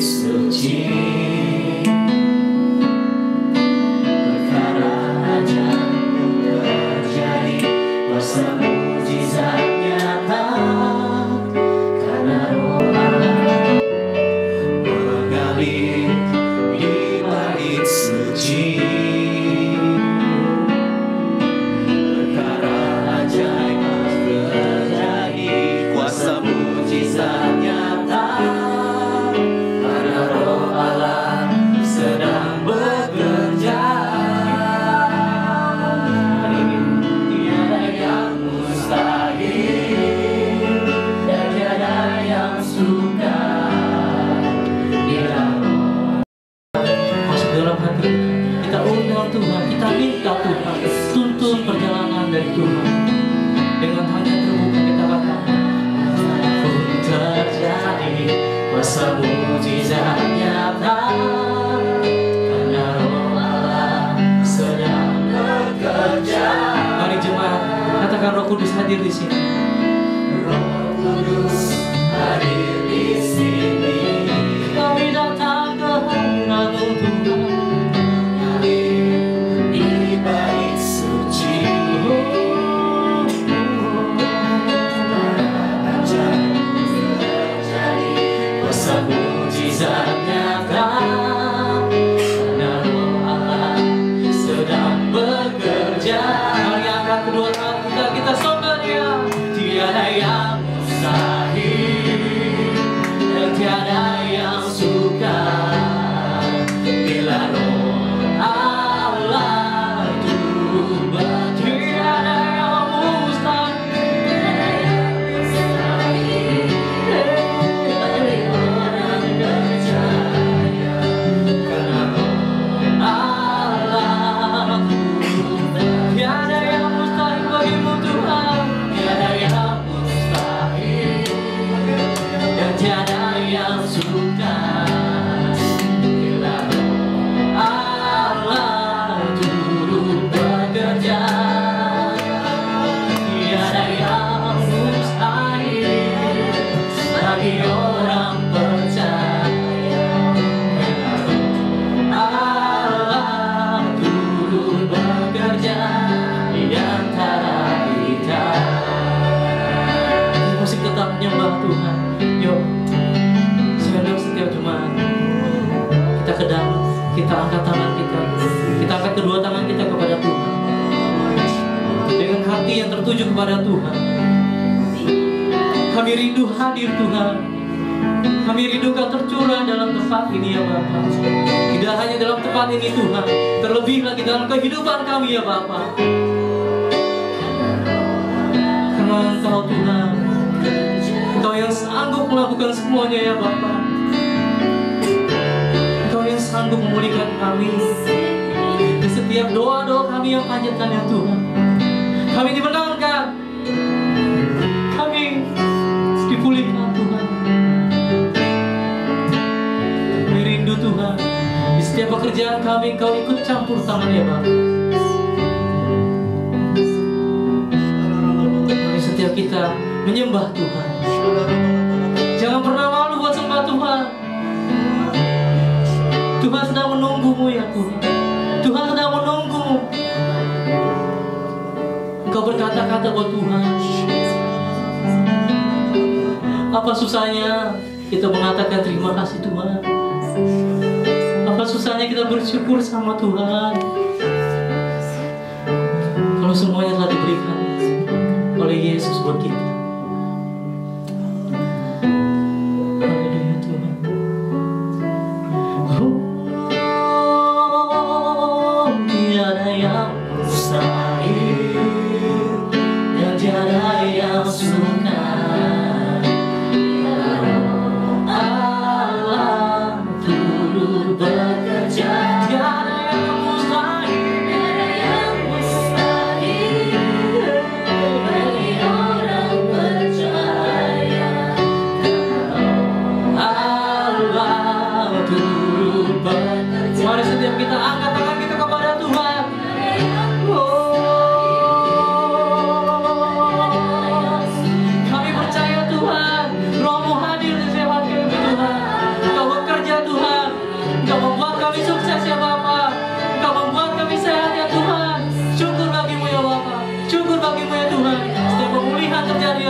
suci. Perkara ajaib terjadi, kuasa mujizat nyata, karena Roh Allah mengalir di bait suci. Perkara ajaib terjadi, kuasa mujizat nyata, karena Roh Allah sedang bekerja. Tiada yang mustahil dan tiada yang sukar bila Roh masuk dalam hati kita. Undang Tuhan, kita minta Tuhan tuntun perjalanan dari Tuhan. Dengan hanya terbuka kita katakan, pun terjadi kuasa mujizat nyata, karena Roh Allah sedang bekerja. Mari jemaat katakan, Roh Kudus hadir di sini. Roh Kudus hadir di sini. Kami datang ke hadirat-Mu Tuhan, mengalir di bait suci. Kuasa mujizat nyata, karena Roh Allah sedang bekerja. Mari angkat kedua tangan kita, kita sembah Dia. Tiada yang mustahil dan tiada yang sukar bila Roh Allah turun bekerja. Tiada yang mustahil, bagi orang percaya, karena Roh Allah turun. Tiada yang mustahil bagimu Tuhan, tiada yang mustahil dan tiada yang sukar bila Roh Allah turun bekerja. Tiada yang mustahil bagi orang percaya, bila Roh Allah turun bekerja di antara kita. Musik tetap menyembah Tuhan. Yuk, sebentar setiap jemaat kita ke dalam, kita angkat tangan kita, kita angkat kedua tangan kita kepada Tuhan dengan hati yang tertuju kepada Tuhan. Kami rindu hadir Tuhan, kami rindu Kau tercurah dalam tempat ini ya Bapa. Tidak hanya dalam tempat ini Tuhan, terlebih lagi dalam kehidupan kami ya Bapa. Karena Engkau Tuhan, Engkau yang sanggup melakukan semuanya ya Bapa. Engkau yang sanggup memulihkan kami. Di setiap doa-doa kami yang panjatkan ya Tuhan, kami dimenangkan, kami dipulihkan Tuhan. Kami rindu Tuhan, di setiap pekerjaan kami Engkau ikut campur tangan ya Bapa. Mari setiap kita menyembah Tuhan. Jangan pernah malu buat sembah Tuhan. Tuhan sedang menunggumu ya Tuhan. Tuhan sedang menunggumu. Engkau berkata-kata buat Tuhan. Apa susahnya kita mengatakan terima kasih Tuhan? Apa susahnya kita bersyukur sama Tuhan? Kalau semuanya telah diberikan oleh Yesus buat kita. Haleluya Tuhan. Oh, tiada yang mustahil dan tiada yang sukar bila Roh Allah turun bekerja. Tiada yang mustahil bagi orang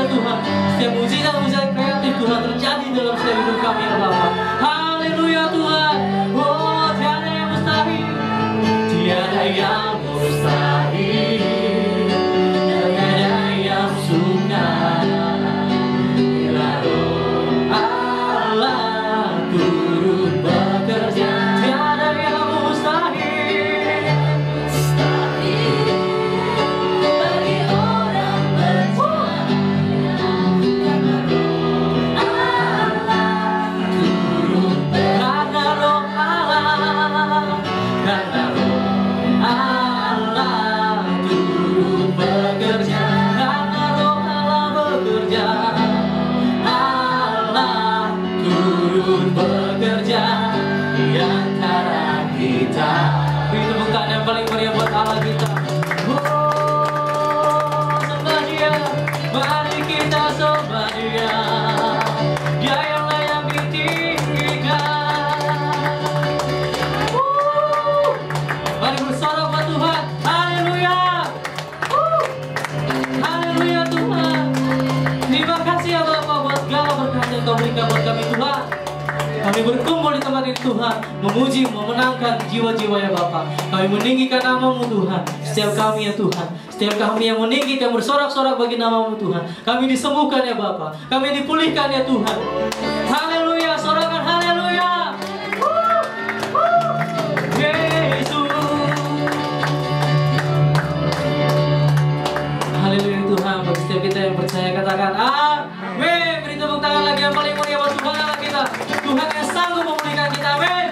ya Tuhan. Setiap mujizat-mujizat kreatif Tuhan terjadi dalam setiap hidup kami ya Bapa. Haleluya Tuhan. Oh, tiada yang mustahil, tiada yang mustahil, tiada yang sukar bila Roh Allah turut bekerja. Tiada yang mustahil, mustahil bagi orang percaya, karena Roh Allah turut karena Roh Allah, karena Roh Allah turut bekerja, karena Roh Allah bekerja, Allah turut bekerja di antara kita. Beri tepuk tangan yang paling meriah buat Allah kita. Oh, sembah Dia, mari kita sembah Dia, Dia yang layak ditinggikan. Mari bersorak buat Tuhan. Haleluya. Haleluya Tuhan. Terima kasih ya Bapak buat segala berkat yang Kau berikan buat kami Tuhan. Kami berkumpul di tempat ini Tuhan, memuji, memenangkan jiwa-jiwa ya Bapak. Kami meninggikan nama-Mu Tuhan. Setiap kami ya Tuhan, setiap kami yang meninggikan bersorak-sorak bagi nama-Mu Tuhan, kami disembuhkan ya Bapak, kami dipulihkan ya Tuhan. Haleluya, sorakan haleluya. Yesus. Haleluya Tuhan. Bagi setiap kita yang percaya katakan amin. Beri tepuk tangan lagi yang paling meriah buat Tuhan Allah kita. Tuhan yang sanggup memulihkan kita. Amin.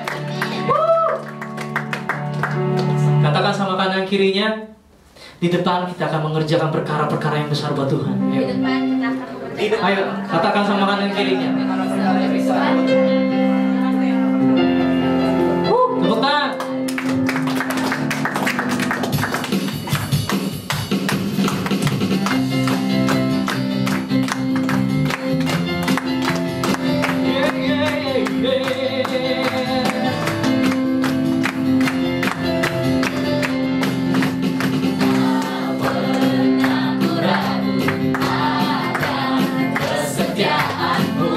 Katakan sama kanan kirinya, di depan kita akan mengerjakan perkara-perkara yang besar buat Tuhan. Ayo. Di depan kita akan mengerjakan. Ayo, katakan sama kanan kirinya. Tepuk tangan. Kesetiaanmu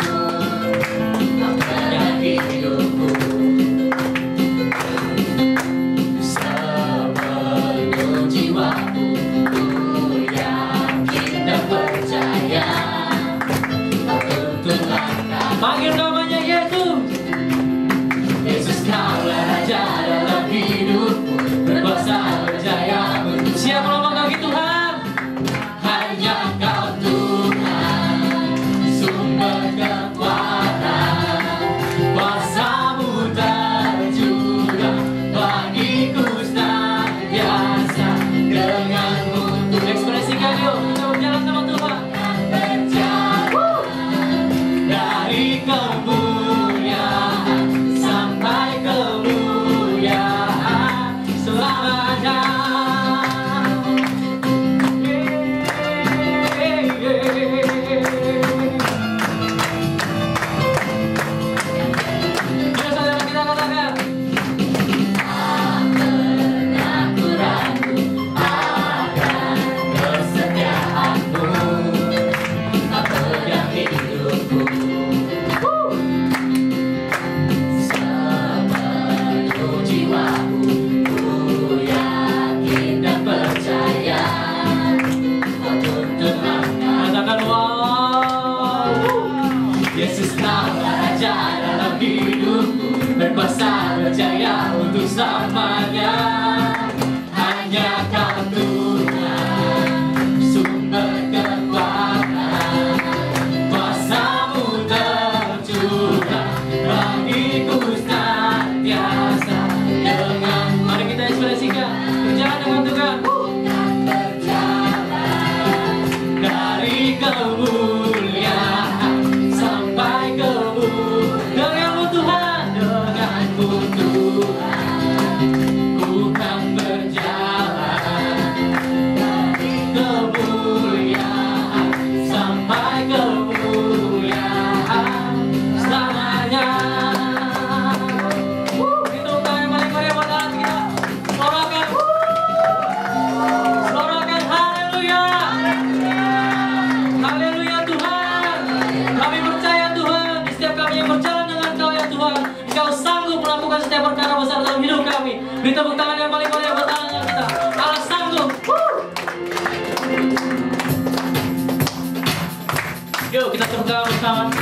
bersama-sama.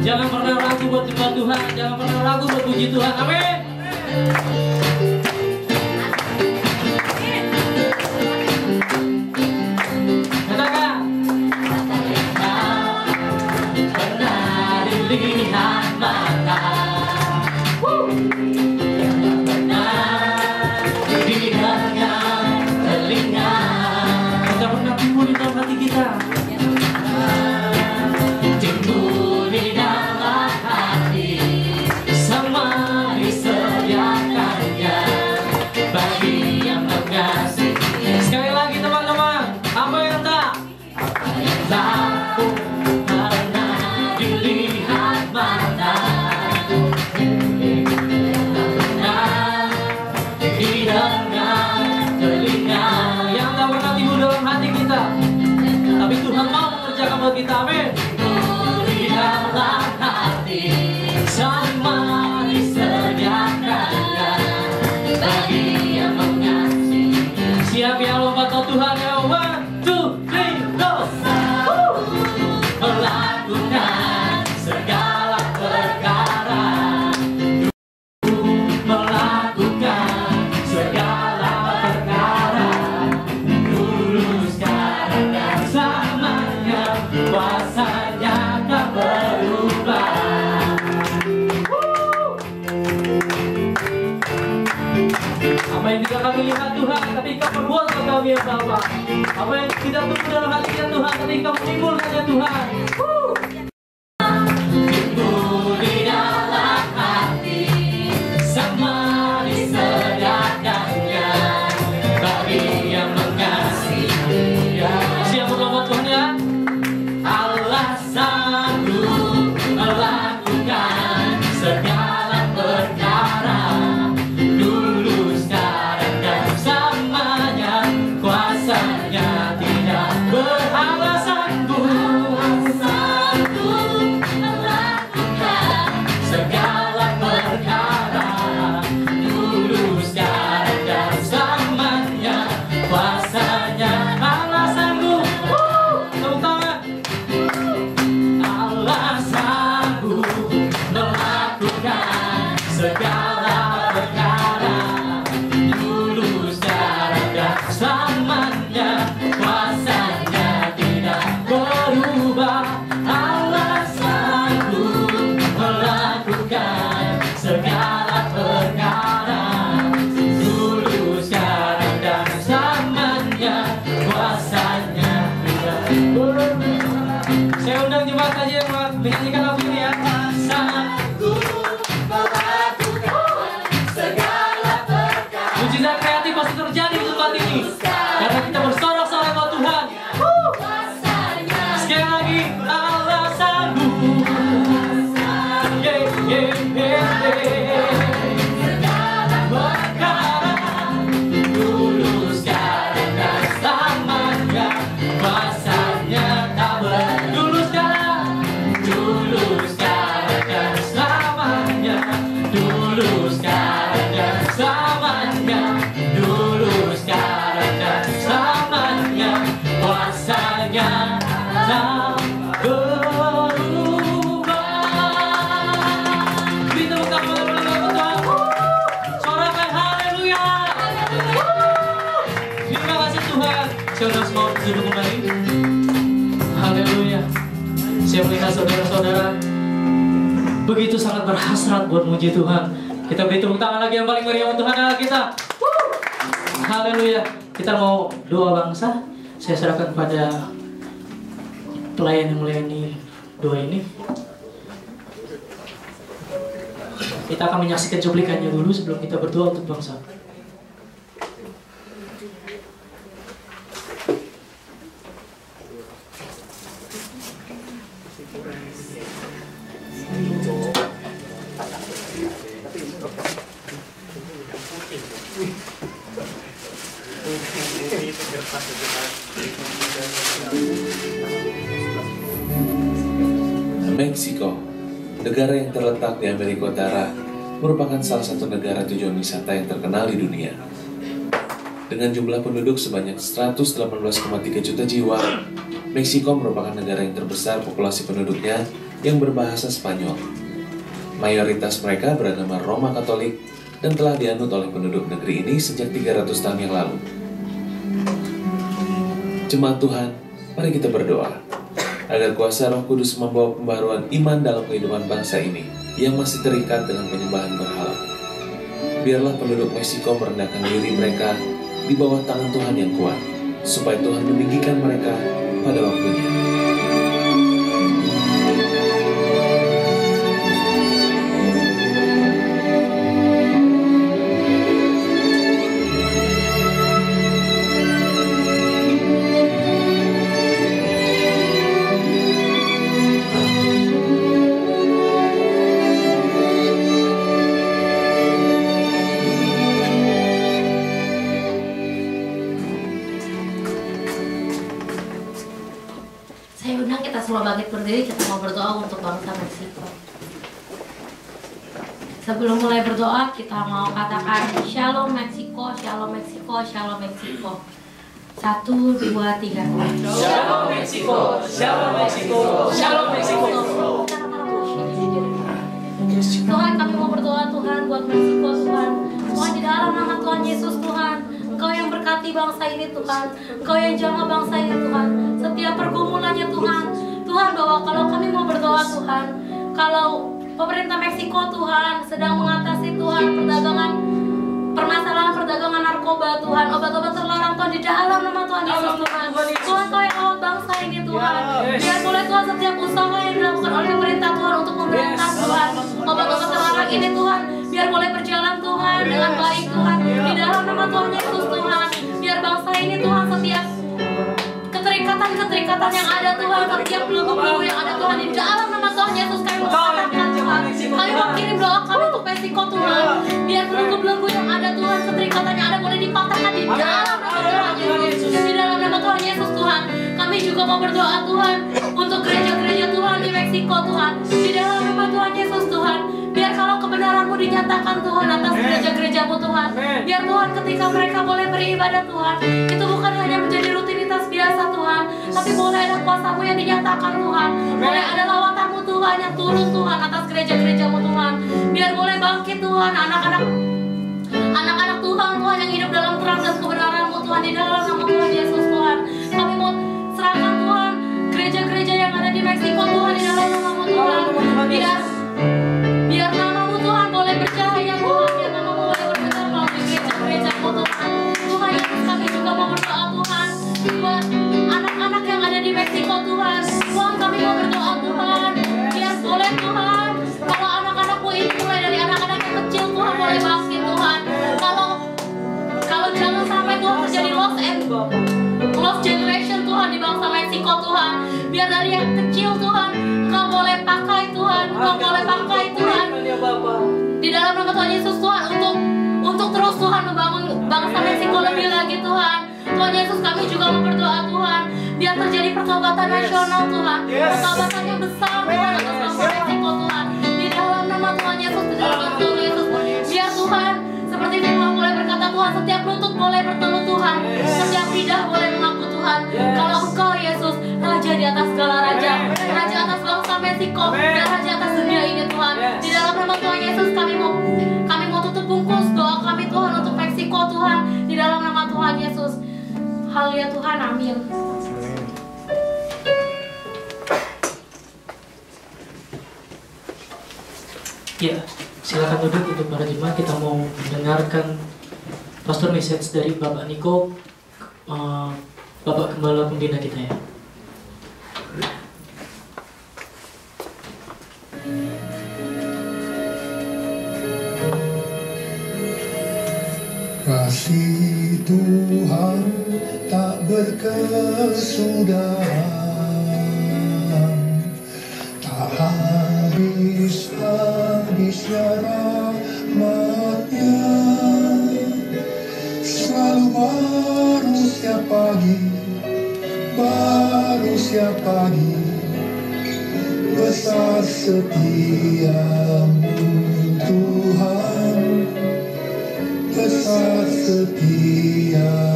Jangan pernah ragu buat nyembah Tuhan, jangan pernah ragu buat puji Tuhan. Amin. Katakan, pernah dilihat mata, pernah didengar telinga, tidak pernah timbul di dalam hati kita. Timbul di dalam hati, sama disediakannya bagi yang mengasihi. Sekali lagi teman-teman, apa yang tak pernah dilihat mata, pernah didengar telinga, yang tak pernah timbul dalam hati kita, tapi Tuhan mau mengerjakan buat kita. Amin. Di dalam hati, sama disediakannya bagi yang mengasihi. Siap yang lompat ke Tuhan ya. 1, 2, 3, go. Melakukan segala perkara, melakukan segala perkara, dulu sekarang dan selamanya, kuasanya tak berubah. Apa yang tidak kami lihat Tuhan, tapi Kau perbuatkan kami ya Bapa. Apa yang tidak tumbuh dalam hati kita Tuhan, tapi Kau menimbulkannya Tuhan. Timbul di dalam hati, sama disediakannya bagi yang mengasihi. Siap berlomba Tuhan ya. Allah sanggup melakukan segala perkara, dulu sekarang dan selamanya, kuasanya tidak berhala. Sanggup melakukan segala perkara, dulu sekarang dan selamanya, kuasanya. Allah sanggup. Tepuk tangan. Allah sanggup melakukan segala perkara, dulu sekarang dan selamanya, kuasanya tidak berubah. Allah sanggup melakukan segala perkara, dulu sekarang dan selamanya, kuasanya tidak berubah. Saya undang jemaat saja yang menyanyikan lagu ini ya. Sanggup melakukan segala perkara. Mujizat kreatif pasti terjadi di tempat ini karena kita bersorak-sorai buat Tuhan. Sekali lagi, Allah sanggup. Segala perkara, dulu sekarang dan selamanya, kuasanya tak dulu sekarang dan selamanya, dulu sekarang dan selamanya, dulu sekarang dan selamanya, kuasanya tak berubah. Beri tepuk tangan kepada Tuhan. Sorakan haleluya. Terima kasih Tuhan. Saya undang semua duduk kembali. Haleluya. Saya melihat saudara-saudara begitu sangat berhasrat buat muji Tuhan. Kita beri tepuk tangan lagi yang paling meriah untuk Tuhan adalah kita. Haleluya. Kita mau doa bangsa. Saya serahkan kepada pelayan yang melayani doa ini. Kita akan menyaksikan cuplikannya dulu sebelum kita berdoa untuk bangsa. Meksiko, negara yang terletak di Amerika Utara, merupakan salah satu negara tujuan wisata yang terkenal di dunia. Dengan jumlah penduduk sebanyak 118,3 juta jiwa, Meksiko merupakan negara yang terbesar populasi penduduknya yang berbahasa Spanyol. Mayoritas mereka beragama Roma Katolik dan telah dianut oleh penduduk negeri ini sejak 300 tahun yang lalu. Jemaat Tuhan, mari kita berdoa agar kuasa Roh Kudus membawa pembaharuan iman dalam kehidupan bangsa ini yang masih terikat dengan penyembahan berhala. Biarlah penduduk Meksiko merendahkan diri mereka di bawah tangan Tuhan yang kuat, supaya Tuhan meninggikan mereka pada waktunya. Semua bangkit berdiri, kita mau berdoa untuk bangsa Meksiko. Sebelum mulai berdoa, kita mau katakan Shalom Meksiko, Shalom Meksiko, Shalom Meksiko. 1, 2, 3. Shalom Meksiko, Shalom Meksiko, Shalom Meksiko. Tuhan, kami mau berdoa Tuhan buat Meksiko Tuhan. Tuhan, di dalam nama Tuhan Yesus Tuhan, Engkau yang berkati bangsa ini Tuhan, Engkau yang jaga bangsa ini Tuhan. Setiap pergumulannya Tuhan, Tuhan, bahwa kalau kami mau berdoa Tuhan, kalau pemerintah Meksiko Tuhan sedang mengatasi Tuhan permasalahan perdagangan narkoba Tuhan, obat-obat terlarang Tuhan, di dalam nama Tuhan Yesus Tuhan. Tuhan, Kau yang rawat bangsa ini Tuhan. Biar boleh Tuhan setiap usaha yang dilakukan oleh pemerintah Tuhan untuk memberantas Tuhan obat-obat terlarang ini Tuhan, biar boleh berjalan Tuhan dengan baik Tuhan, di dalam nama Tuhan Yesus Tuhan. Biar bangsa ini Tuhan setiap keterikatan yang ada Tuhan, setiap belenggu-belenggu yang ada Tuhan, di dalam nama Tuhan Yesus kami mengatakan Tuhan, kami mau kirim doa kami untuk Meksiko Tuhan, biar belenggu-belenggu yang ada Tuhan, keterikatan yang ada boleh dipatahkan di dalam nama Tuhan Yesus, di dalam nama Tuhan Yesus Tuhan. Kami juga mau berdoa Tuhan untuk gereja-gereja Tuhan di Meksiko Tuhan, di dalam nama Tuhan Yesus Tuhan. Biar kalau kebenaran-Mu dinyatakan Tuhan atas gereja-gereja-Mu Tuhan, biar Tuhan ketika mereka boleh beribadah Tuhan, itu bukan hanya menjadi rutinitas biasa Tuhan, tapi boleh ada kuasa-Mu yang dinyatakan Tuhan, boleh ada lawatan-Mu Tuhan yang turun Tuhan atas gereja-gereja-Mu Tuhan. Biar boleh bangkit Tuhan anak-anak Tuhan yang hidup dalam terang dan kebenaran-Mu Tuhan, di dalam nama Tuhan Yesus Tuhan. Kami mau serahkan Tuhan gereja-gereja yang ada di Meksiko Tuhan, di dalam nama-Mu Tuhan. Biar nama-Mu Tuhan boleh bercahaya Tuhan, biar nama-Mu boleh berbicara melalui gereja-gereja-Mu Tuhan. Tuhan Yesus, kami juga mau berdoa Tuhan buat anak-anak yang ada di Meksiko Tuhan. Tuhan, kami mau berdoa Tuhan, biar boleh Tuhan, kalau anak-anak-Mu ini mulai dari anak-anak yang kecil Tuhan boleh bangkit Tuhan. Kalau jangan sampai Tuhan terjadi lost generation Tuhan di bangsa Meksiko Tuhan. Biar dari yang kecil Tuhan, Engkau boleh pakai Tuhan, Engkau boleh pakai Tuhan di dalam nama Tuhan Yesus Tuhan, untuk terus Tuhan membangun bangsa Meksiko lebih lagi Tuhan. Tuhan Yesus, kami juga mau berdoa Tuhan, biar terjadi pertobatan nasional Tuhan, pertobatan yang besar Tuhan atas bangsa Meksiko Tuhan, di dalam nama Tuhan Yesus, di dalam nama Tuhan Yesus. Biar Tuhan, seperti firman boleh berkata Tuhan, setiap lutut boleh bertemu Tuhan, setiap lidah boleh mengaku Tuhan, kalau Engkau Yesus, Raja di atas segala raja, Raja atas bangsa Meksiko, dan Raja atas dunia ini Tuhan. Di dalam nama Tuhan Yesus kami mau tutup bungkus doa kami Tuhan untuk Meksiko Tuhan, di dalam nama Tuhan Yesus. Haleluya Tuhan, amin. Ya, silakan duduk untuk para jemaat. Kita mau mendengarkan pastor message dari Bapak Niko, Bapak Gembala Pembina kita ya. Kasih Tuhan tak berkesudahan, tak habis-habisnya rahmat-Nya, selalu baru setiap pagi, besar setiamu Tuhan, besar setia.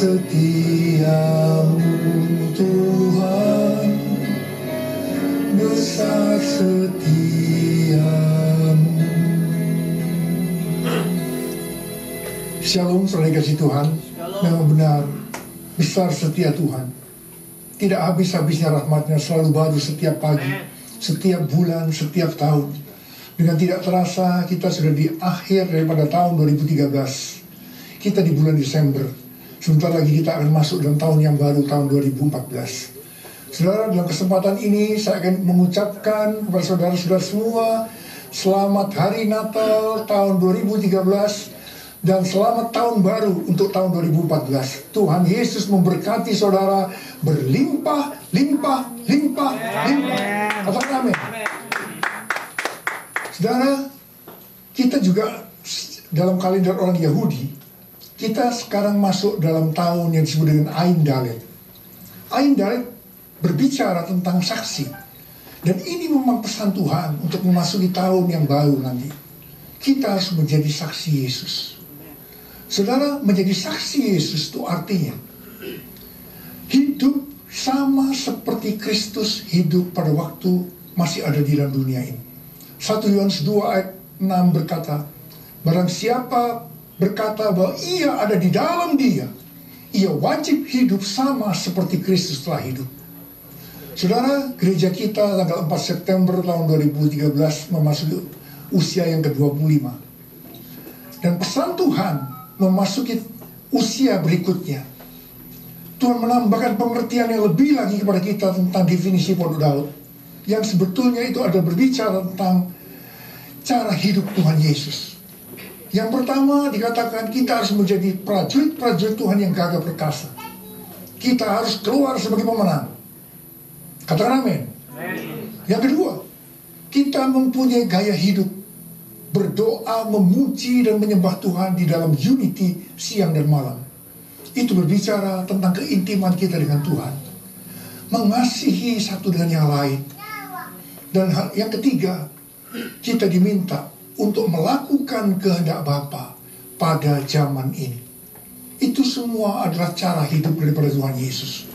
setiamu Tuhan, besar setiamu. Shalom, saudara kasih Tuhan. Memang benar, besar setia Tuhan. Tidak habis-habisnya rahmatnya, selalu baru setiap pagi, setiap bulan, setiap tahun. Dengan tidak terasa kita sudah di akhir daripada tahun 2013. Kita di bulan Desember. Sebentar lagi kita akan masuk dalam tahun yang baru, tahun 2014. Saudara, dalam kesempatan ini saya akan mengucapkan kepada saudara-saudara semua selamat Hari Natal tahun 2013 dan selamat tahun baru untuk tahun 2014. Tuhan Yesus memberkati saudara berlimpah, limpah, limpah, limpah. Katakan amin. Saudara, kita juga dalam kalender orang Yahudi, kita sekarang masuk dalam tahun yang disebut dengan Ain Dalet. Ain Dalet berbicara tentang saksi. Dan ini memang pesan Tuhan untuk memasuki tahun yang baru nanti. Kita harus menjadi saksi Yesus. Saudara, menjadi saksi Yesus itu artinya hidup sama seperti Kristus hidup pada waktu masih ada di dalam dunia ini. 1 Yohanes 2 ayat 6 berkata, barang siapa berkata bahwa ia ada di dalam dia, ia wajib hidup sama seperti Kristus telah hidup. Saudara, gereja kita tanggal 4 September tahun 2013 memasuki usia yang ke-25. Dan pesan Tuhan memasuki usia berikutnya. Tuhan menambahkan pengertian yang lebih lagi kepada kita tentang definisi pondok Daud, yang sebetulnya itu ada berbicara tentang cara hidup Tuhan Yesus. Yang pertama dikatakan kita harus menjadi prajurit-prajurit Tuhan yang gagah perkasa. Kita harus keluar sebagai pemenang. Katakan amin. Yang kedua, kita mempunyai gaya hidup berdoa, memuji dan menyembah Tuhan di dalam unity siang dan malam. Itu berbicara tentang keintiman kita dengan Tuhan, mengasihi satu dengan yang lain. Dan yang ketiga, kita diminta untuk melakukan kehendak Bapa pada zaman ini. Itu semua adalah cara hidup daripada Tuhan Yesus.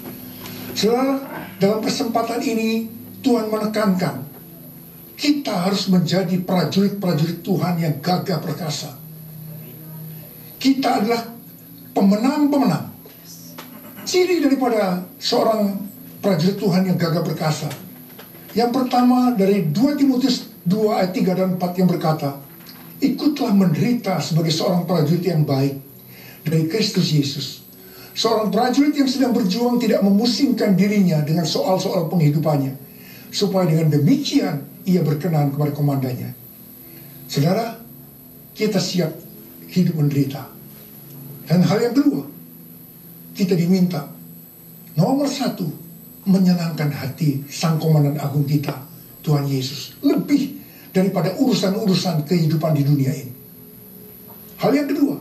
Saudara, dalam kesempatan ini Tuhan menekankan kita harus menjadi prajurit-prajurit Tuhan yang gagah perkasa. Kita adalah pemenang-pemenang. Ciri daripada seorang prajurit Tuhan yang gagah perkasa, yang pertama dari 2 Timotius 2 ayat 3 dan 4 yang berkata, ikutlah menderita sebagai seorang prajurit yang baik dari Kristus Yesus. Seorang prajurit yang sedang berjuang tidak memusingkan dirinya dengan soal-soal penghidupannya, supaya dengan demikian ia berkenan kepada komandannya. Saudara, kita siap hidup menderita. Dan hal yang kedua, kita diminta nomor 1, menyenangkan hati Sang Komandan Agung kita, Tuhan Yesus, lebih daripada urusan-urusan kehidupan di dunia ini. Hal yang kedua,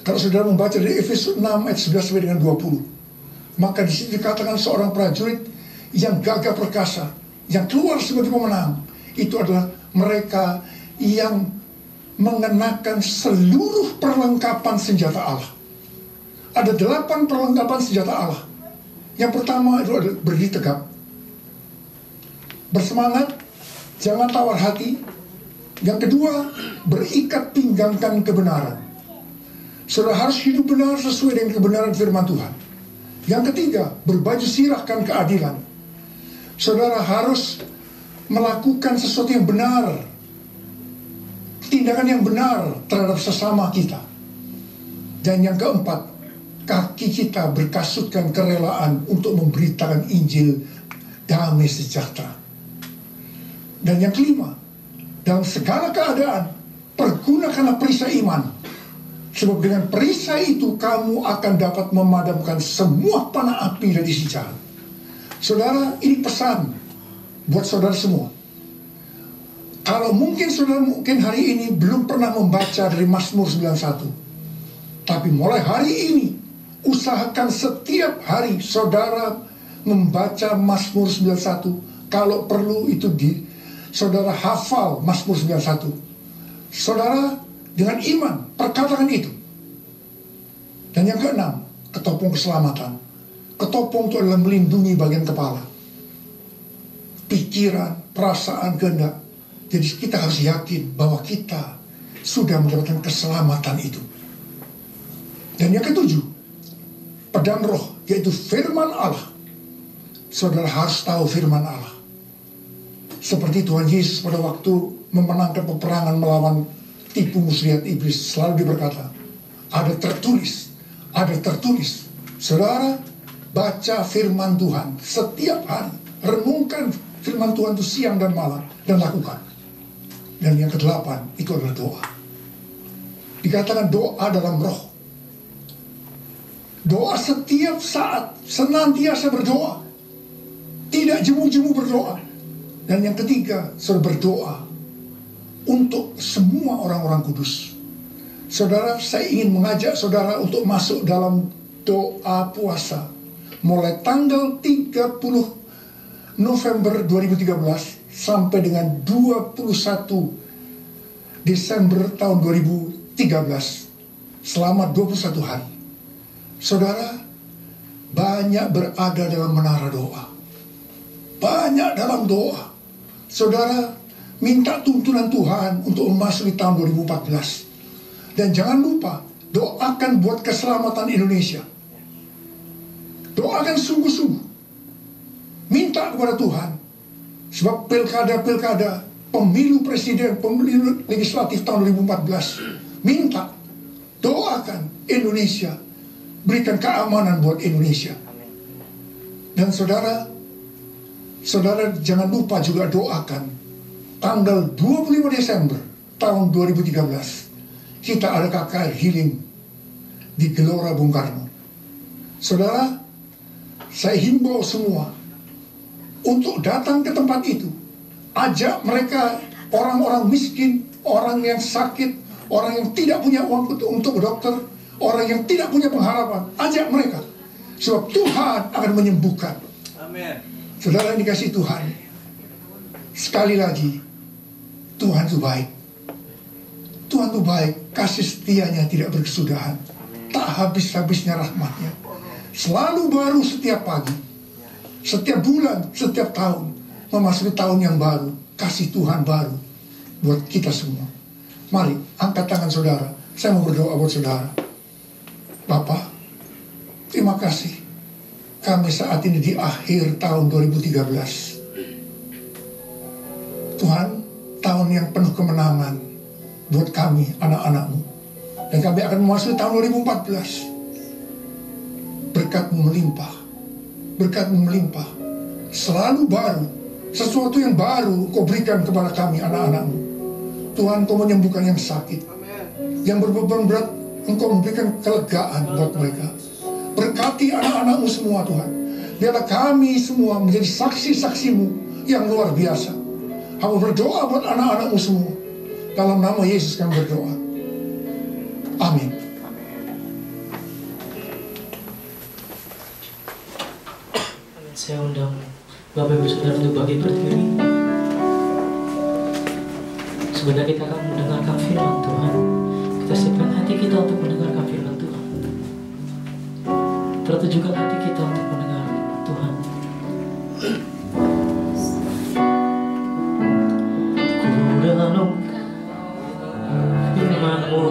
kalau saudara membaca dari Efesus 6 ayat 11 sampai dengan 20, maka di sini dikatakan seorang prajurit yang gagah perkasa, yang keluar sebagai pemenang, itu adalah mereka yang mengenakan seluruh perlengkapan senjata Allah. Ada 8 perlengkapan senjata Allah. Yang pertama itu adalah berdiri tegap, bersemangat, jangan tawar hati. Yang kedua, berikat pinggangkan kebenaran. Saudara harus hidup benar sesuai dengan kebenaran firman Tuhan. Yang ketiga, berbaju sirahkan keadilan. Saudara harus melakukan sesuatu yang benar, tindakan yang benar terhadap sesama kita. Dan yang keempat, kaki kita berkasutkan kerelaan untuk memberitakan Injil damai sejahtera. Dan yang kelima, dalam segala keadaan pergunakanlah perisai iman, sebab dengan perisai itu kamu akan dapat memadamkan semua panah api dari si jahat. Saudara, ini pesan buat saudara semua. Kalau mungkin saudara hari ini belum pernah membaca dari Mazmur 91, tapi mulai hari ini usahakan setiap hari saudara membaca Mazmur 91. Kalau perlu itu saudara hafal Mazmur 91. Saudara dengan iman perkatakan itu. Dan yang keenam, ketopong keselamatan. Ketopong itu adalah melindungi bagian kepala, pikiran, perasaan, kehendak. Jadi kita harus yakin bahwa kita sudah mendapatkan keselamatan itu. Dan yang ketujuh, pedang roh, yaitu firman Allah. Saudara harus tahu firman Allah. Seperti Tuhan Yesus pada waktu memenangkan peperangan melawan tipu muslihat iblis, selalu berkata, ada tertulis, ada tertulis. Saudara, baca firman Tuhan setiap hari. Renungkan firman Tuhan itu siang dan malam, dan lakukan. Dan yang kedelapan, itu adalah doa. Dikatakan doa dalam roh. Doa setiap saat, senantiasa berdoa. Tidak jemu-jemu berdoa. Dan yang ketiga, saudara berdoa untuk semua orang-orang kudus. Saudara, saya ingin mengajak saudara untuk masuk dalam doa puasa. Mulai tanggal 30 November 2013 sampai dengan 21 Desember tahun 2013. Selama 21 hari. Saudara, banyak berada dalam menara doa. Banyak dalam doa. Saudara, minta tuntunan Tuhan untuk memasuki tahun 2014. Dan jangan lupa, doakan buat keselamatan Indonesia. Doakan sungguh-sungguh. Minta kepada Tuhan. Sebab pilkada-pilkada, pemilu presiden, pemilu legislatif tahun 2014. Minta, doakan Indonesia. Berikan keamanan buat Indonesia. Dan saudara jangan lupa juga doakan tanggal 25 Desember tahun 2013 kita ada KKR Healing di Gelora Bung Karno. Saudara, saya himbau semua untuk datang ke tempat itu. Ajak mereka, orang-orang miskin, orang yang sakit, orang yang tidak punya uang untuk dokter, orang yang tidak punya pengharapan. Ajak mereka, sebab Tuhan akan menyembuhkan. Amin. Saudara yang dikasih Tuhan, sekali lagi, Tuhan itu baik. Tuhan itu baik, kasih setianya tidak berkesudahan. Tak habis-habisnya rahmatnya. Selalu baru setiap pagi, setiap bulan, setiap tahun. Memasuki tahun yang baru, kasih Tuhan baru buat kita semua. Mari, angkat tangan saudara. Saya mau berdoa buat saudara. Bapak, terima kasih. Kami saat ini di akhir tahun 2013. Tuhan, tahun yang penuh kemenangan buat kami, anak-anak-Mu. Dan kami akan memasuki tahun 2014. Berkat-Mu melimpah. Berkat-Mu melimpah. Selalu baru. Sesuatu yang baru Kau berikan kepada kami, anak-anak-Mu. Tuhan, Kau menyembuhkan yang sakit. Yang berbeban berat, Engkau memberikan kelegaan buat mereka. Berkati anak-anak-Mu semua, Tuhan. Biarlah kami semua menjadi saksi-saksi-Mu yang luar biasa. Hamba berdoa buat anak-anak-Mu semua. Dalam nama Yesus kami berdoa. Amin. Saya undang Bapak Ibu Saudara untuk bagi berdiri. Sebenarnya kita akan mendengarkan firman Tuhan. Kita siapkan hati kita untuk mendengarkan firman Tuhan. Tertujukan hati kita untuk mendengar firman Tuhan. Ku renungkan firman-Mu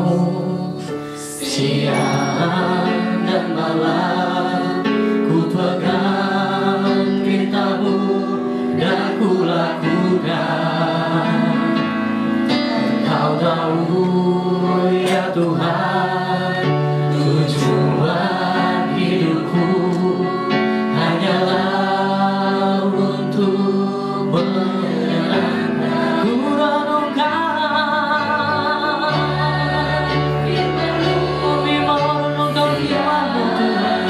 siang dan malam. Ku pegang perintah-Mu dan ku lakukan. Kau tahu ya Tuhan, tujuan hidupku hanyalah untuk menyenangkan. Ku renungkan firman-Mu, merenungkan firman-Mu Tuhan.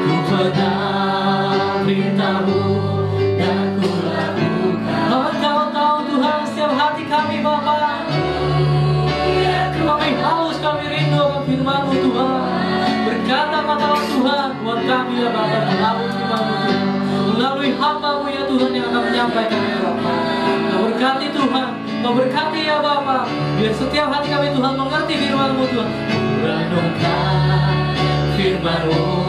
Ku pegang perintah-Mu dan ku lakukan. Engkau tahu Tuhan setiap hati kami Bapa. Kami haus, kami rindu akan firman-Mu Tuhan. Berkata-kata Tuhan buat kami ya Bapa, melalui firman-Mu Tuhan, melalui hamba-Mu ya Tuhan yang akan menyampaikan ya Bapa. Kau berkati Tuhan, Kau berkati ya Bapa. Biar setiap hati kami Tuhan mengerti firman-Mu Tuhan. Ku renungkan firman-Mu.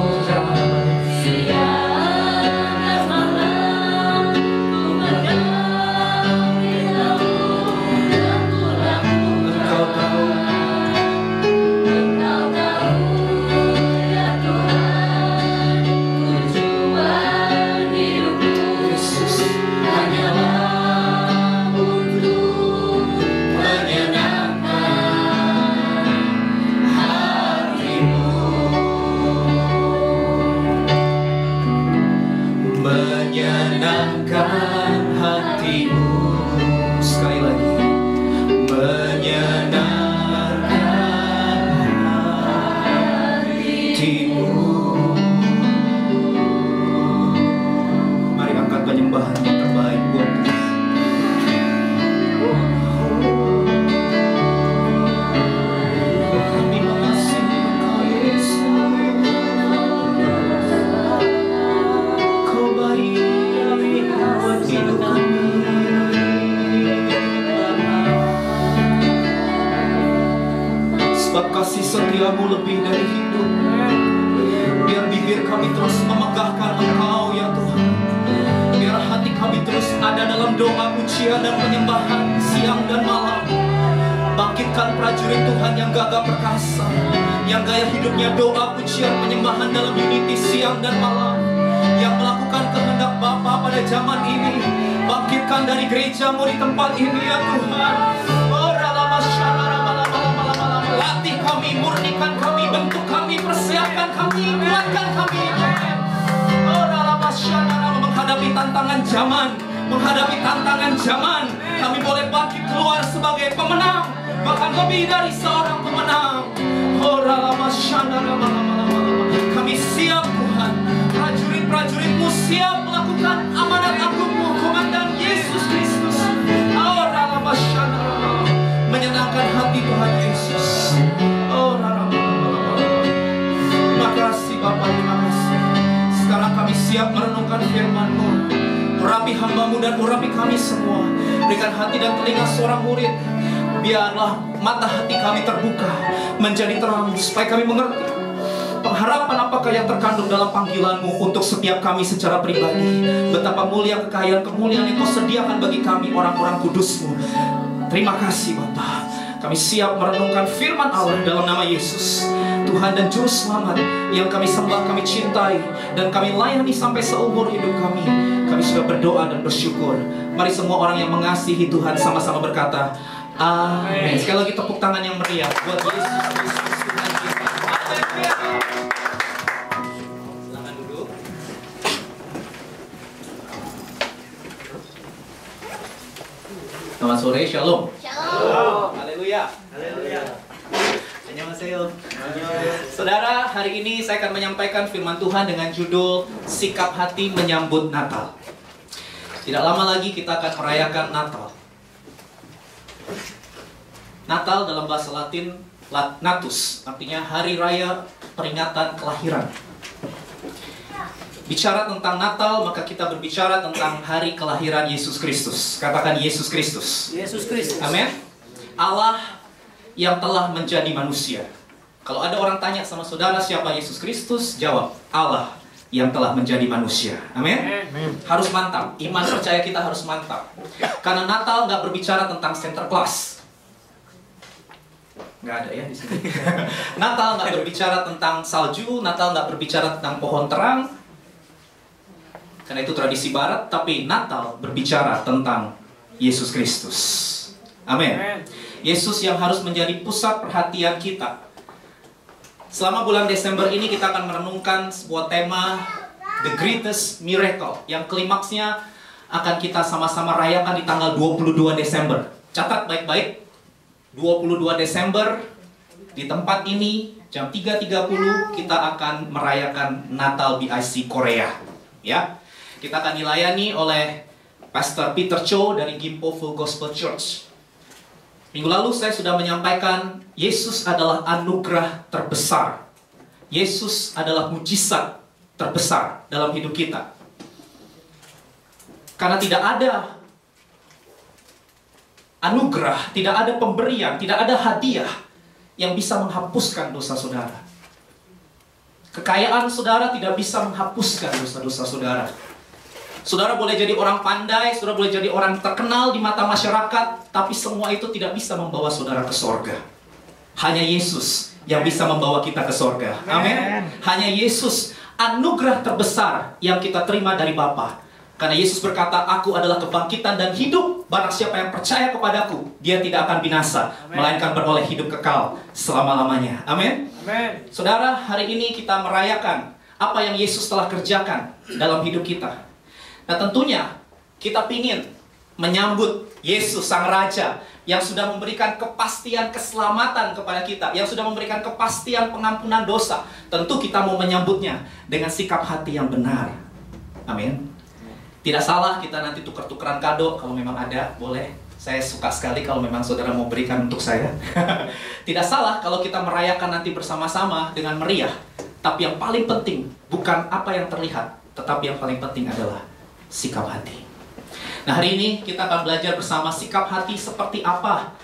Kasih setiamu lebih dari hidup. Biar bibir kami terus memegahkan Engkau ya Tuhan. Biar hati kami terus ada dalam doa pujian dan penyembahan siang dan malam. Bangkitkan prajurit Tuhan yang gagah perkasa, yang gaya hidupnya doa pujian penyembahan dalam unity siang dan malam, yang melakukan kehendak Bapa pada zaman ini. Bangkitkan dari gereja-Mu di tempat ini ya Tuhan. Latih kami, murnikan kami, bentuk kami, persiapkan kami, kuatkan kami. Menghadapi tantangan zaman, menghadapi tantangan zaman, kami boleh bangkit keluar sebagai pemenang, bahkan lebih dari seorang pemenang. Kami siap Tuhan, prajurit-prajurit-Mu siap melakukan amanat agung-Mu, Komandan Yesus Kristus. Menyenangkan hati Tuhan Yesus. Terima kasih Bapa, terima kasih. Sekarang kami siap merenungkan firman-Mu. Urapi hamba-Mu dan urapi kami semua. Berikan hati dan telinga seorang murid. Biarlah mata hati kami terbuka menjadi terang, supaya kami mengerti pengharapan apakah yang terkandung dalam panggilan-Mu untuk setiap kami secara pribadi. Betapa mulia kekayaan kemuliaan yang Kau sediakan bagi kami orang-orang kudus-Mu. Terima kasih Bapa. Kami siap merenungkan firman Allah dalam nama Yesus, Tuhan dan Juru Selamat yang kami sembah, kami cintai, dan kami layani sampai seumur hidup kami. Kami sudah berdoa dan bersyukur. Mari semua orang yang mengasihi Tuhan sama-sama berkata, amin. Sekali lagi tepuk tangan yang meriah buat Yesus Kristus Tuhan kita. Haleluya. Silakan duduk. Selamat sore, Shalom. Shalom. Haleluya. Haleluya. Annyeonghaseyo. Saudara, hari ini saya akan menyampaikan firman Tuhan dengan judul Sikap Hati Menyambut Natal. Tidak lama lagi kita akan merayakan Natal. Natal dalam bahasa Latin Natus, artinya hari raya peringatan kelahiran. Bicara tentang Natal, maka kita berbicara tentang hari kelahiran Yesus Kristus. Katakan Yesus Kristus. Yesus Kristus. Amin. Allah yang telah menjadi manusia. Kalau ada orang tanya sama saudara siapa Yesus Kristus, jawab Allah yang telah menjadi manusia. Amin. Harus mantap. Iman percaya kita harus mantap. Karena Natal nggak berbicara tentang center class. Nggak ada ya di sini. Natal nggak berbicara tentang salju. Natal nggak berbicara tentang pohon terang. Karena itu tradisi Barat. Tapi Natal berbicara tentang Yesus Kristus. Amin. Yesus yang harus menjadi pusat perhatian kita. Selama bulan Desember ini kita akan merenungkan sebuah tema The Greatest Miracle, yang klimaksnya akan kita sama-sama rayakan di tanggal 22 Desember. Catat baik-baik, 22 Desember di tempat ini jam 3.30 kita akan merayakan Natal BIC Korea. Ya, kita akan dilayani oleh Pastor Peter Cho dari Gimpo Full Gospel Church. Minggu lalu saya sudah menyampaikan Yesus adalah anugerah terbesar. Yesus adalah mujizat terbesar dalam hidup kita. Karena tidak ada anugerah, tidak ada pemberian, tidak ada hadiah yang bisa menghapuskan dosa saudara. Kekayaan saudara tidak bisa menghapuskan dosa-dosa saudara. Saudara boleh jadi orang pandai, saudara boleh jadi orang terkenal di mata masyarakat, tapi semua itu tidak bisa membawa saudara ke sorga. Hanya Yesus yang bisa membawa kita ke sorga. Amin. Hanya Yesus, anugerah terbesar yang kita terima dari Bapa. Karena Yesus berkata, aku adalah kebangkitan dan hidup. Barang siapa yang percaya kepadaku, dia tidak akan binasa, melainkan beroleh hidup kekal selama-lamanya. Amin. Saudara, hari ini kita merayakan apa yang Yesus telah kerjakan dalam hidup kita. Nah, tentunya kita ingin menyambut Yesus Sang Raja yang sudah memberikan kepastian keselamatan kepada kita, yang sudah memberikan kepastian pengampunan dosa. Tentu kita mau menyambutnya dengan sikap hati yang benar. Amin. Tidak salah kita nanti tuker-tukeran kado, kalau memang ada, boleh. Saya suka sekali kalau memang saudara mau berikan untuk saya. Tidak salah kalau kita merayakan nanti bersama-sama dengan meriah. Tapi yang paling penting bukan apa yang terlihat, tetapi yang paling penting adalah sikap hati. Nah, hari ini kita akan belajar bersama sikap hati seperti apa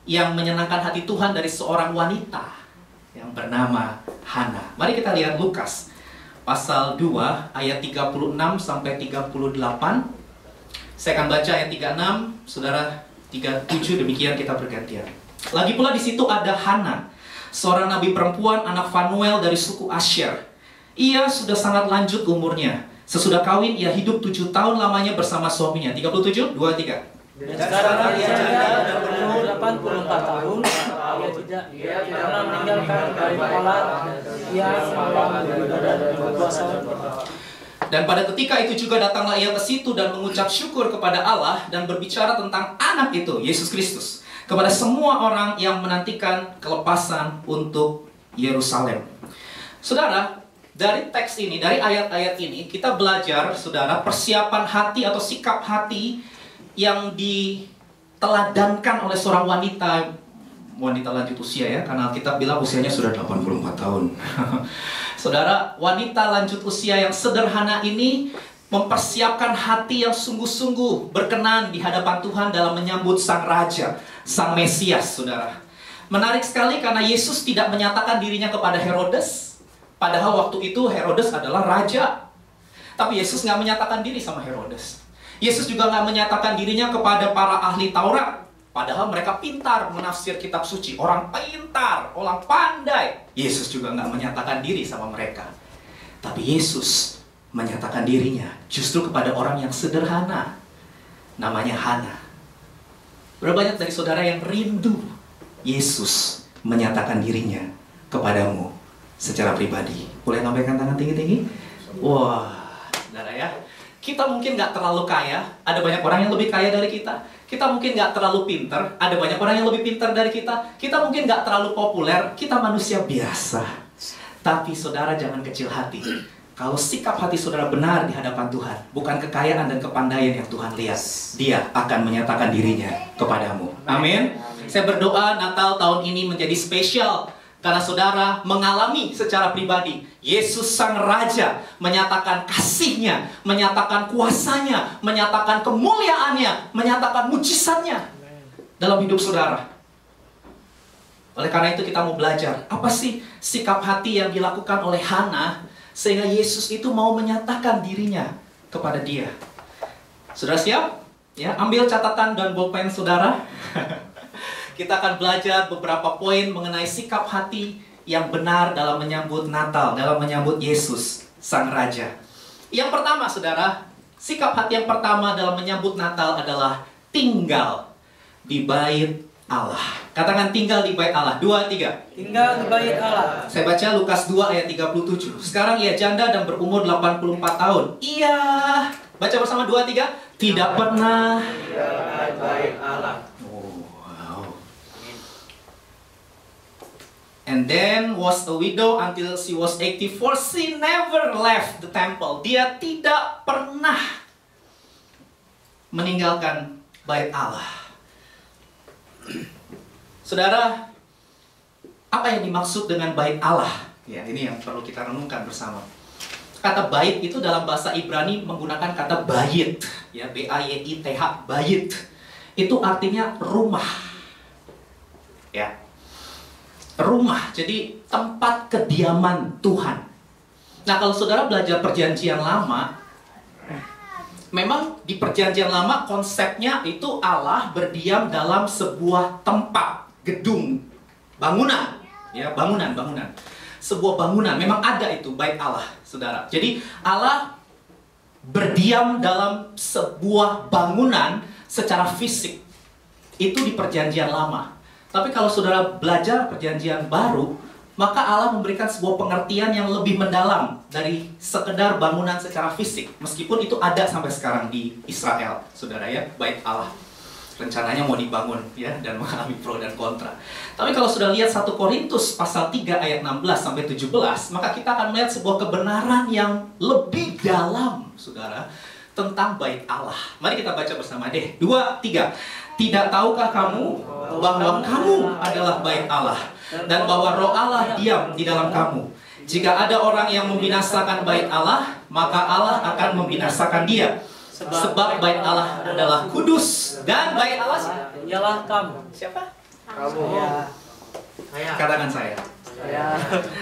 yang menyenangkan hati Tuhan dari seorang wanita yang bernama Hana. Mari kita lihat Lukas pasal 2 ayat 36 sampai 38. Saya akan baca ayat 36, saudara 37, demikian kita bergantian. Lagi pula di situ ada Hana, seorang nabi perempuan anak Fanuel dari suku Asher. Ia sudah sangat lanjut umurnya. Sesudah kawin, ia hidup 7 tahun lamanya bersama suaminya. 37, 2, 3. Dan sekarang ia janda dan berumur 84 tahun. Ia tidak pernah meninggalkan dari Allah. Ia malam beribadah dan berpuasa. Dan pada ketika itu juga datanglah ia ke situ dan mengucap syukur kepada Allah dan berbicara tentang anak itu, Yesus Kristus, kepada semua orang yang menantikan kelepasan untuk Yerusalem. Saudara, dari teks ini, dari ayat-ayat ini, kita belajar, saudara, persiapan hati atau sikap hati yang diteladankan oleh seorang wanita lanjut usia ya, karena kita bilang usianya sudah 84 tahun. Saudara, wanita lanjut usia yang sederhana ini mempersiapkan hati yang sungguh-sungguh berkenan di hadapan Tuhan dalam menyambut Sang Raja, Sang Mesias, saudara. Menarik sekali karena Yesus tidak menyatakan dirinya kepada Herodes, padahal waktu itu Herodes adalah raja. Tapi Yesus nggak menyatakan diri sama Herodes. Yesus juga nggak menyatakan dirinya kepada para ahli Taurat, padahal mereka pintar menafsir kitab suci. Orang pintar, orang pandai. Yesus juga nggak menyatakan diri sama mereka. Tapi Yesus menyatakan dirinya justru kepada orang yang sederhana, namanya Hana. Berapa banyak dari saudara yang rindu Yesus menyatakan dirinya kepadamu secara pribadi? Boleh lambaikan tangan tinggi-tinggi? Wah, saudara ya, kita mungkin nggak terlalu kaya, ada banyak orang yang lebih kaya dari kita. Kita mungkin nggak terlalu pintar, ada banyak orang yang lebih pintar dari kita. Kita mungkin nggak terlalu populer, kita manusia biasa. Tapi saudara jangan kecil hati. Kalau sikap hati saudara benar di hadapan Tuhan, bukan kekayaan dan kepandaian yang Tuhan lihat, Dia akan menyatakan dirinya kepadamu. Amin. Saya berdoa Natal tahun ini menjadi spesial karena saudara mengalami secara pribadi Yesus Sang Raja menyatakan kasih-Nya, menyatakan kuasanya, menyatakan kemuliaannya, menyatakan mujizatnya dalam hidup saudara. Oleh karena itu kita mau belajar apa sih sikap hati yang dilakukan oleh Hana sehingga Yesus itu mau menyatakan dirinya kepada dia. Saudara siap? Ya, ambil catatan dan bolpen saudara. Kita akan belajar beberapa poin mengenai sikap hati yang benar dalam menyambut Natal, dalam menyambut Yesus, Sang Raja. Yang pertama, saudara, sikap hati yang pertama dalam menyambut Natal adalah tinggal di bait Allah. Katakan tinggal di bait Allah. 2, 3. Tinggal di bait Allah. Saya baca Lukas 2 ayat 37. Sekarang ia janda dan berumur 84 tahun. Ia, baca bersama 2, 3. Tidak pernah Tinggal di bait Allah. And then was a widow until she was 84. She never left the temple. Dia tidak pernah meninggalkan bait Allah. Saudara, apa yang dimaksud dengan bait Allah? Ya, ini yang perlu kita renungkan bersama. Kata bait itu dalam bahasa Ibrani menggunakan kata bayit, ya, B-A-Y-I-T-H, bayit. Itu artinya rumah. Ya. Rumah, jadi tempat kediaman Tuhan. Nah, kalau saudara belajar perjanjian lama, memang di perjanjian lama konsepnya itu Allah berdiam dalam sebuah tempat, gedung, bangunan, ya, bangunan. Sebuah bangunan, memang ada itu bait Allah, saudara. Jadi Allah berdiam dalam sebuah bangunan secara fisik. Itu di perjanjian lama. Tapi kalau saudara belajar perjanjian baru, maka Allah memberikan sebuah pengertian yang lebih mendalam dari sekedar bangunan secara fisik. Meskipun itu ada sampai sekarang di Israel, saudara ya, bait Allah. Rencananya mau dibangun ya, dan mengalami pro dan kontra. Tapi kalau sudah lihat 1 Korintus pasal 3 ayat 16 sampai 17, maka kita akan melihat sebuah kebenaran yang lebih dalam, saudara, tentang bait Allah. Mari kita baca bersama deh. 2, 3. Tidak tahukah kamu bahwa kamu adalah bait Allah, dan bahwa Roh Allah diam di dalam kamu? Jika ada orang yang membinasakan bait Allah, maka Allah akan membinasakan dia. Sebab bait Allah adalah kudus, dan bait Allah ialah kamu. siapa? Kamu. Katakan saya. Saya.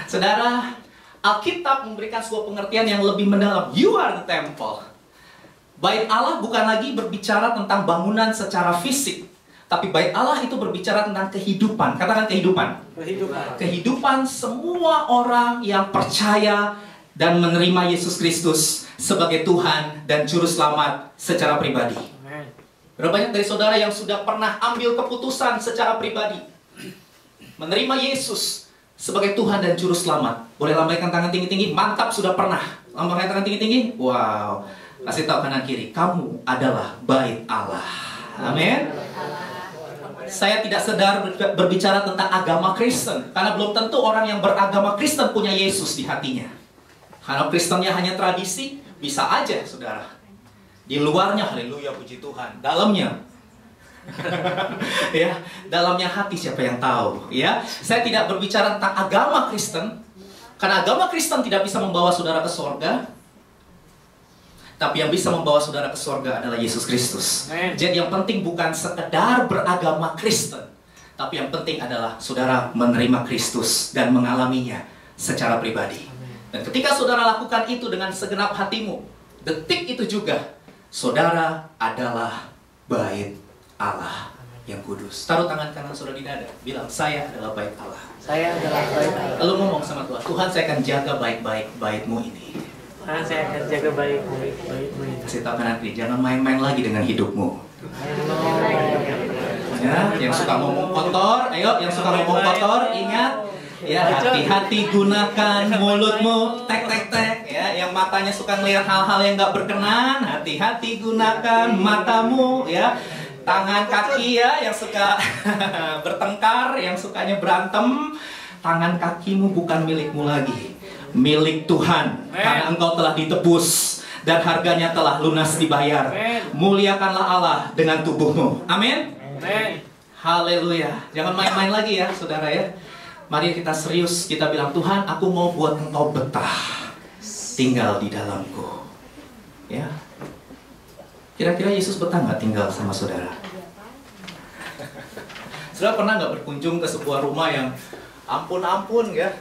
Saudara, Alkitab memberikan sebuah pengertian yang lebih mendalam. You are the temple. Bait Allah bukan lagi berbicara tentang bangunan secara fisik, tapi bait Allah itu berbicara tentang kehidupan. Katakan kehidupan. Kehidupan semua orang yang percaya dan menerima Yesus Kristus sebagai Tuhan dan Juru Selamat secara pribadi. Berapa banyak dari saudara yang sudah pernah ambil keputusan secara pribadi menerima Yesus sebagai Tuhan dan Juru Selamat? Boleh lambaikan tangan tinggi-tinggi. Mantap, sudah pernah. Lambaikan tangan tinggi-tinggi. Wow. Kasih tahu kanan kiri, kamu adalah bait Allah. Amin. Saya tidak sedar berbicara tentang agama Kristen, karena belum tentu orang yang beragama Kristen punya Yesus di hatinya. Karena Kristennya hanya tradisi, bisa aja, saudara. Di luarnya, haleluya, puji Tuhan. Dalamnya, ya, dalamnya hati siapa yang tahu, ya. Saya tidak berbicara tentang agama Kristen, karena agama Kristen tidak bisa membawa saudara ke surga. Tapi yang bisa membawa saudara ke surga adalah Yesus Kristus. Jadi yang penting bukan sekedar beragama Kristen, tapi yang penting adalah saudara menerima Kristus dan mengalaminya secara pribadi. Dan ketika saudara lakukan itu dengan segenap hatimu, detik itu juga saudara adalah bait Allah yang kudus. Taruh tangan kanan saudara di dada, bilang, saya adalah bait Allah. Saya adalah bait Allah. Lalu ngomong sama Tuhan, Tuhan, saya akan jaga baik-baik baitmu ini. Saya akan jaga baik-baikmu ini. Kasih tahu kanan kiri, jangan main-main lagi dengan hidupmu. Ya, yang suka ngomong kotor, ayo, yang suka ngomong kotor, ingat, ya, hati-hati gunakan mulutmu, tek-tek-tek, ya, yang matanya suka ngelihat hal-hal yang nggak berkenan, hati-hati gunakan matamu, ya, tangan kaki, ya, yang suka bertengkar, yang sukanya berantem, tangan kakimu bukan milikmu lagi, milik Tuhan, karena engkau telah ditebus dan harganya telah lunas dibayar. Muliakanlah Allah dengan tubuhmu. Amin. Haleluya. Jangan main-main lagi ya, saudara ya. Mari kita serius, kita bilang, Tuhan, aku mau buat engkau betah tinggal di dalamku. Ya. Kira-kira Yesus betah nggak tinggal sama saudara? Saudara pernah nggak berkunjung ke sebuah rumah yang ampun-ampun ya?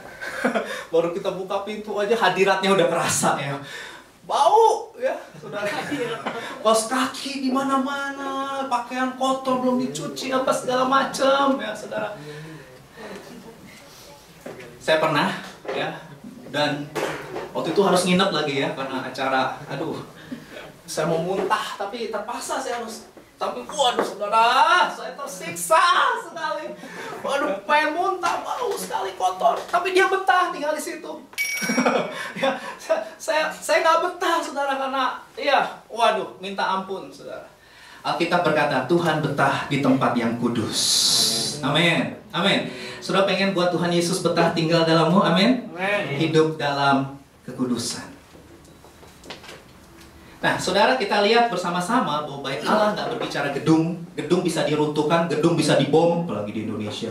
Baru kita buka pintu aja hadiratnya udah kerasa ya. Bau ya, saudara. Kaos kaki di mana-mana, pakaian kotor belum dicuci apa segala macam ya, saudara. Saya pernah ya, dan waktu itu harus nginep lagi ya karena acara. Aduh, saya mau muntah tapi terpaksa saya harus. Tapi waduh saudara, saya tersiksa sekali. Waduh, pengen muntah, bau sekali, kotor. Tapi dia betah tinggal di situ. Ya, saya nggak betah saudara karena ya, waduh, minta ampun saudara. Alkitab berkata Tuhan betah di tempat yang kudus. Amin, amin. Saudara pengen buat Tuhan Yesus betah tinggal dalammu, amin. Hidup dalam kekudusan. Nah, saudara, kita lihat bersama-sama bahwa bait Allah nggak berbicara gedung. Gedung bisa diruntuhkan, gedung bisa dibom, apalagi di Indonesia.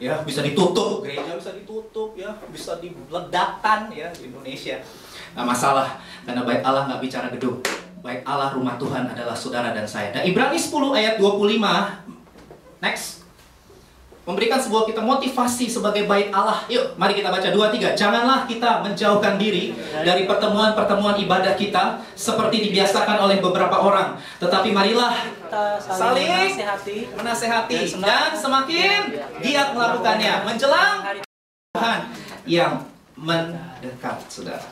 Ya, bisa ditutup, gereja bisa ditutup, ya, bisa diledakkan ya di Indonesia. Nggak masalah, karena bait Allah nggak bicara gedung. Bait Allah, rumah Tuhan adalah saudara dan saya. Nah, Ibrani 10 ayat 25. Next. memberikan sebuah kita motivasi sebagai bait Allah. Yuk, mari kita baca 2-3. Janganlah kita menjauhkan diri dari pertemuan-pertemuan ibadah kita seperti dibiasakan oleh beberapa orang, tetapi marilah Kita saling menasehati dan semakin giat melakukannya menjelang Tuhan yang mendekat, saudara.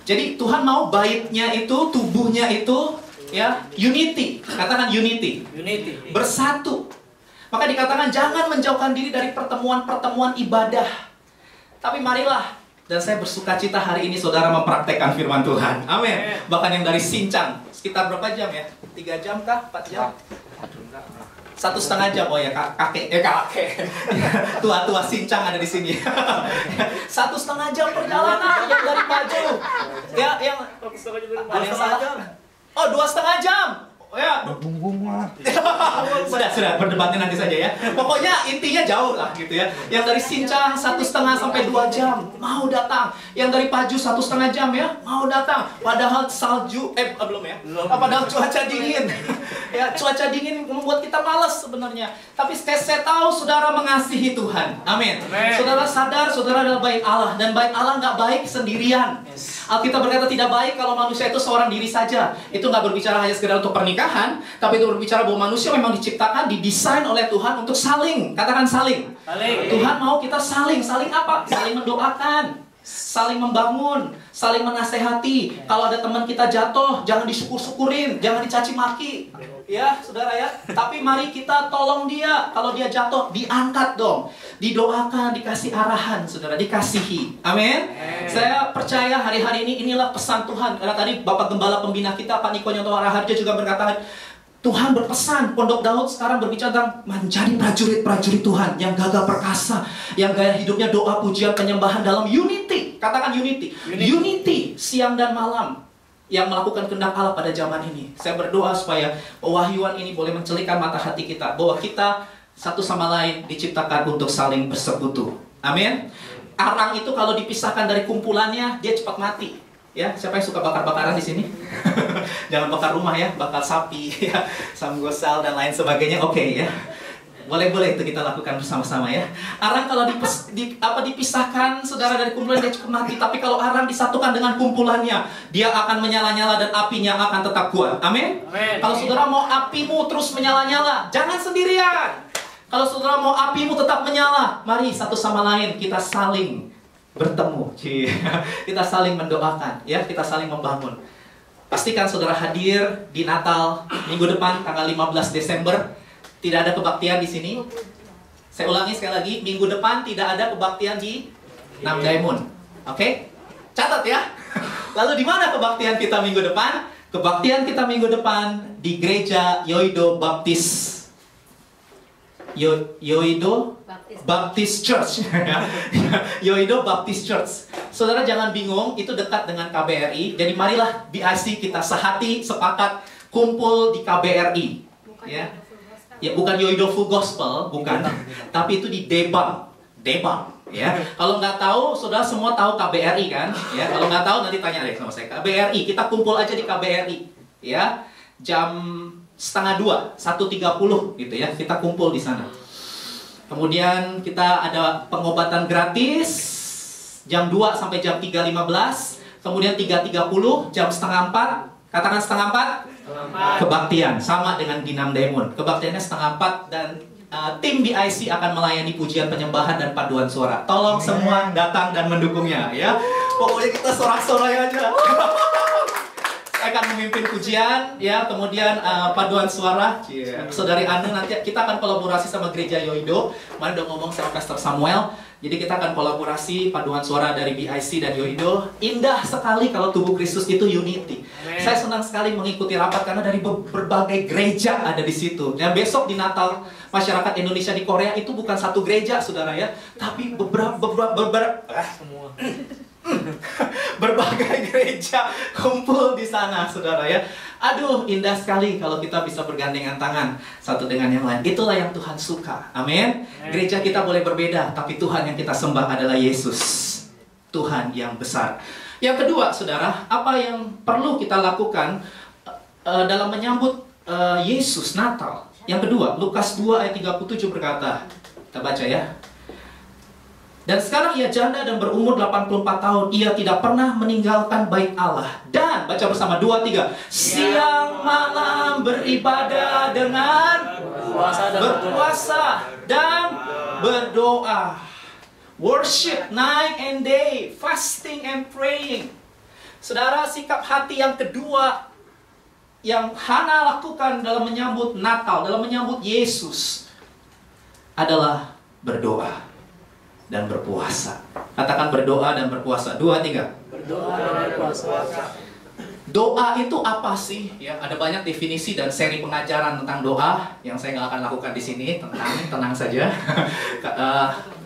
Jadi Tuhan mau baitnya itu, tubuhnya itu ya unity. Katakan unity. Bersatu. Maka dikatakan jangan menjauhkan diri dari pertemuan-pertemuan ibadah. Tapi marilah, dan saya bersuka cita hari ini saudara mempraktekkan firman Tuhan. Amin. Bahkan yang dari Sincang, sekitar berapa jam ya? 3 jam kah? 4 jam? 1,5 jam. Oh ya, kakek. Tua-tua Sincang ada di sini. 1,5 jam perjalanan yang dari Paju. Ya, yang ada yang salah. Oh, 2,5 jam. Ya, sudah berdebatnya nanti saja ya. Pokoknya intinya jauh lah gitu ya. Yang dari Sincang 1,5 sampai 2 jam mau datang. Yang dari Paju 1,5 jam ya mau datang. Padahal salju belum ya. Padahal cuaca dingin. Ya, cuaca dingin membuat kita malas sebenarnya. Tapi saya tahu saudara mengasihi Tuhan. Amin. Saudara sadar saudara adalah bait Allah, dan bait Allah nggak baik sendirian. Alkitab berkata tidak baik kalau manusia itu seorang diri saja. Itu nggak berbicara hanya sekedar untuk pernikahan, tapi itu berbicara bahwa manusia memang diciptakan, didesain oleh Tuhan untuk saling. Katakan saling. Tuhan mau kita saling. Saling apa? Saling mendoakan, saling membangun, saling menasehati. Kalau ada teman kita jatuh, jangan disyukur-syukurin, jangan dicaci maki. Ya, saudara ya. Tapi mari kita tolong dia. Kalau dia jatuh, diangkat dong. Didoakan, dikasih arahan, saudara, dikasihi. Amin. Saya percaya hari-hari ini inilah pesan Tuhan. Karena tadi Bapak Gembala Pembina kita, Pak Niko Nyonto Raharja juga berkata, Tuhan berpesan, Pondok Daud sekarang berbicara tentang menjadi prajurit-prajurit Tuhan yang gagah perkasa, yang gaya hidupnya doa, pujian, penyembahan dalam unity. Katakan unity. Unity siang dan malam, yang melakukan kehendak Allah pada zaman ini. Saya berdoa supaya pewahyuan ini boleh mencelikan mata hati kita, bahwa kita satu sama lain diciptakan untuk saling bersekutu. Amin. Arang itu kalau dipisahkan dari kumpulannya, dia cepat mati. Ya, siapa yang suka bakar-bakaran di sini? Jangan bakar rumah ya, bakar sapi, ya, samgosal dan lain sebagainya. Oke ya. Boleh itu kita lakukan bersama-sama ya. Arang kalau dipisahkan saudara dari kumpulan, dia cukup mati. Tapi kalau arang disatukan dengan kumpulannya, dia akan menyala-nyala dan apinya akan tetap kuat. Amin. Kalau saudara mau apimu terus menyala-nyala, jangan sendirian. Kalau saudara mau apimu tetap menyala, mari satu sama lain kita saling bertemu. Kita saling mendoakan, ya, kita saling membangun. Pastikan saudara hadir di Natal minggu depan tanggal 15 Desember. Tidak ada kebaktian di sini. Saya ulangi sekali lagi, minggu depan tidak ada kebaktian di Namdaemun. Oke? Catat ya. Lalu di mana kebaktian kita minggu depan? Kebaktian kita minggu depan di gereja Yoido Baptist. Yoido Baptist Church. Yoido Baptist Church. Saudara jangan bingung, itu dekat dengan KBRI. Jadi marilah BIC kita sehati, sepakat kumpul di KBRI. Ya. Ya, bukan Yoido Full Gospel, bukan. Tapi itu di Debang, ya. Kalau nggak tahu, saudara semua tahu KBRI kan? Ya, kalau nggak tahu nanti tanya deh sama saya. KBRI, kita kumpul aja di KBRI, ya. Jam 1:30, 1:30 gitu ya. Kita kumpul di sana. Kemudian kita ada pengobatan gratis jam 2 sampai jam 3:15. Kemudian 3:30, jam 3:30. Katakan 3:30. Kebaktian sama dengan di Namdaemun. Kebaktiannya 3:30 dan tim BIC akan melayani pujian, penyembahan dan paduan suara. Tolong semua datang dan mendukungnya ya. Pokoknya kita sorak-sorai aja. Saya akan memimpin pujian ya, kemudian paduan suara. Saudari Anu nanti kita akan kolaborasi sama gereja Yoido. Kemarin udah ngomong sama Pastor Samuel. Jadi kita akan kolaborasi paduan suara dari BIC dan Yoido. Indah sekali kalau tubuh Kristus itu unity. Saya senang sekali mengikuti rapat karena dari berbagai gereja ada di situ. Dan besok di Natal masyarakat Indonesia di Korea itu bukan satu gereja, saudara ya, tapi berbagai gereja kumpul di sana, saudara ya. Aduh, indah sekali kalau kita bisa bergandengan tangan satu dengan yang lain. Itulah yang Tuhan suka. Amin. Gereja kita boleh berbeda, tapi Tuhan yang kita sembah adalah Yesus, Tuhan yang besar. Yang kedua, saudara, apa yang perlu kita lakukan dalam menyambut Yesus Natal? Yang kedua, Lukas 2 ayat 37 berkata, Kita baca ya. Dan sekarang ia janda dan berumur 84 tahun. Ia tidak pernah meninggalkan bait Allah. Dan, baca bersama, 2, 3. Siang malam beribadah dengan berpuasa dan berdoa. Worship night and day, fasting and praying. Saudara, sikap hati yang kedua yang Hana lakukan dalam menyambut Natal, dalam menyambut Yesus, adalah berdoa dan berpuasa. Katakan berdoa dan berpuasa. 2, 3. Berdoa dan berpuasa. Doa itu apa sih? Ya, ada banyak definisi dan seri pengajaran tentang doa yang saya nggak akan lakukan di sini. Tenang saja.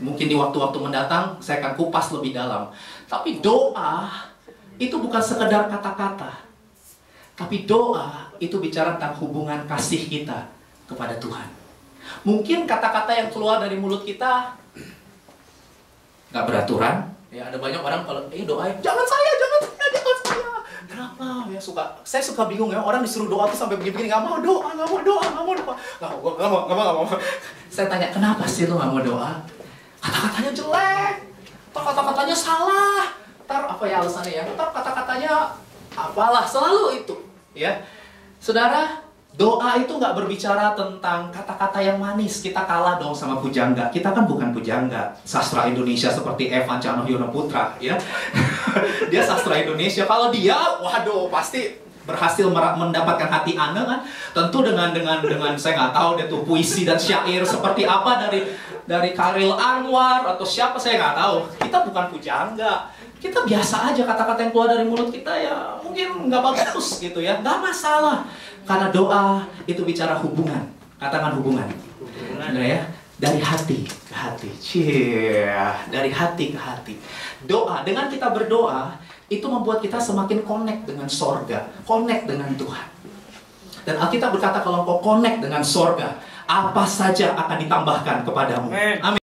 Mungkin di waktu-waktu mendatang saya akan kupas lebih dalam. Tapi doa itu bukan sekedar kata-kata. Tapi doa itu bicara tentang hubungan kasih kita kepada Tuhan. Mungkin kata-kata yang keluar dari mulut kita nggak beraturan. Ya, ada banyak orang kalau doain, jangan saya. Kenapa? Ya saya suka bingung ya, orang disuruh doa tuh sampai begini-begini, nggak mau doa. Saya tanya, kenapa sih lo nggak mau doa? Kata-katanya jelek, kata-katanya salah. Apa ya alasannya ya? Kata-katanya apalah, selalu itu. Ya, saudara. Doa itu nggak berbicara tentang kata-kata yang manis. Kita kalah dong sama pujangga. Kita kan bukan pujangga sastra Indonesia seperti Evan Canoyono Putra, ya. Dia sastra Indonesia. Kalau dia, waduh, pasti berhasil mendapatkan hati Anda kan. Tentu dengan saya nggak tahu dia tuh puisi dan syair seperti apa dari Karil Anwar atau siapa, saya nggak tahu. Kita bukan pujangga. Kita biasa aja, kata-kata yang keluar dari mulut kita ya mungkin nggak bagus gitu ya. Nggak masalah. Karena doa itu bicara hubungan. Katakan hubungan. Benar ya? Dari hati ke hati. Dari hati ke hati. Doa, dengan kita berdoa, itu membuat kita semakin connect dengan sorga. Connect dengan Tuhan. Dan Alkitab berkata kalau kau connect dengan sorga, apa saja akan ditambahkan kepadamu. Amin.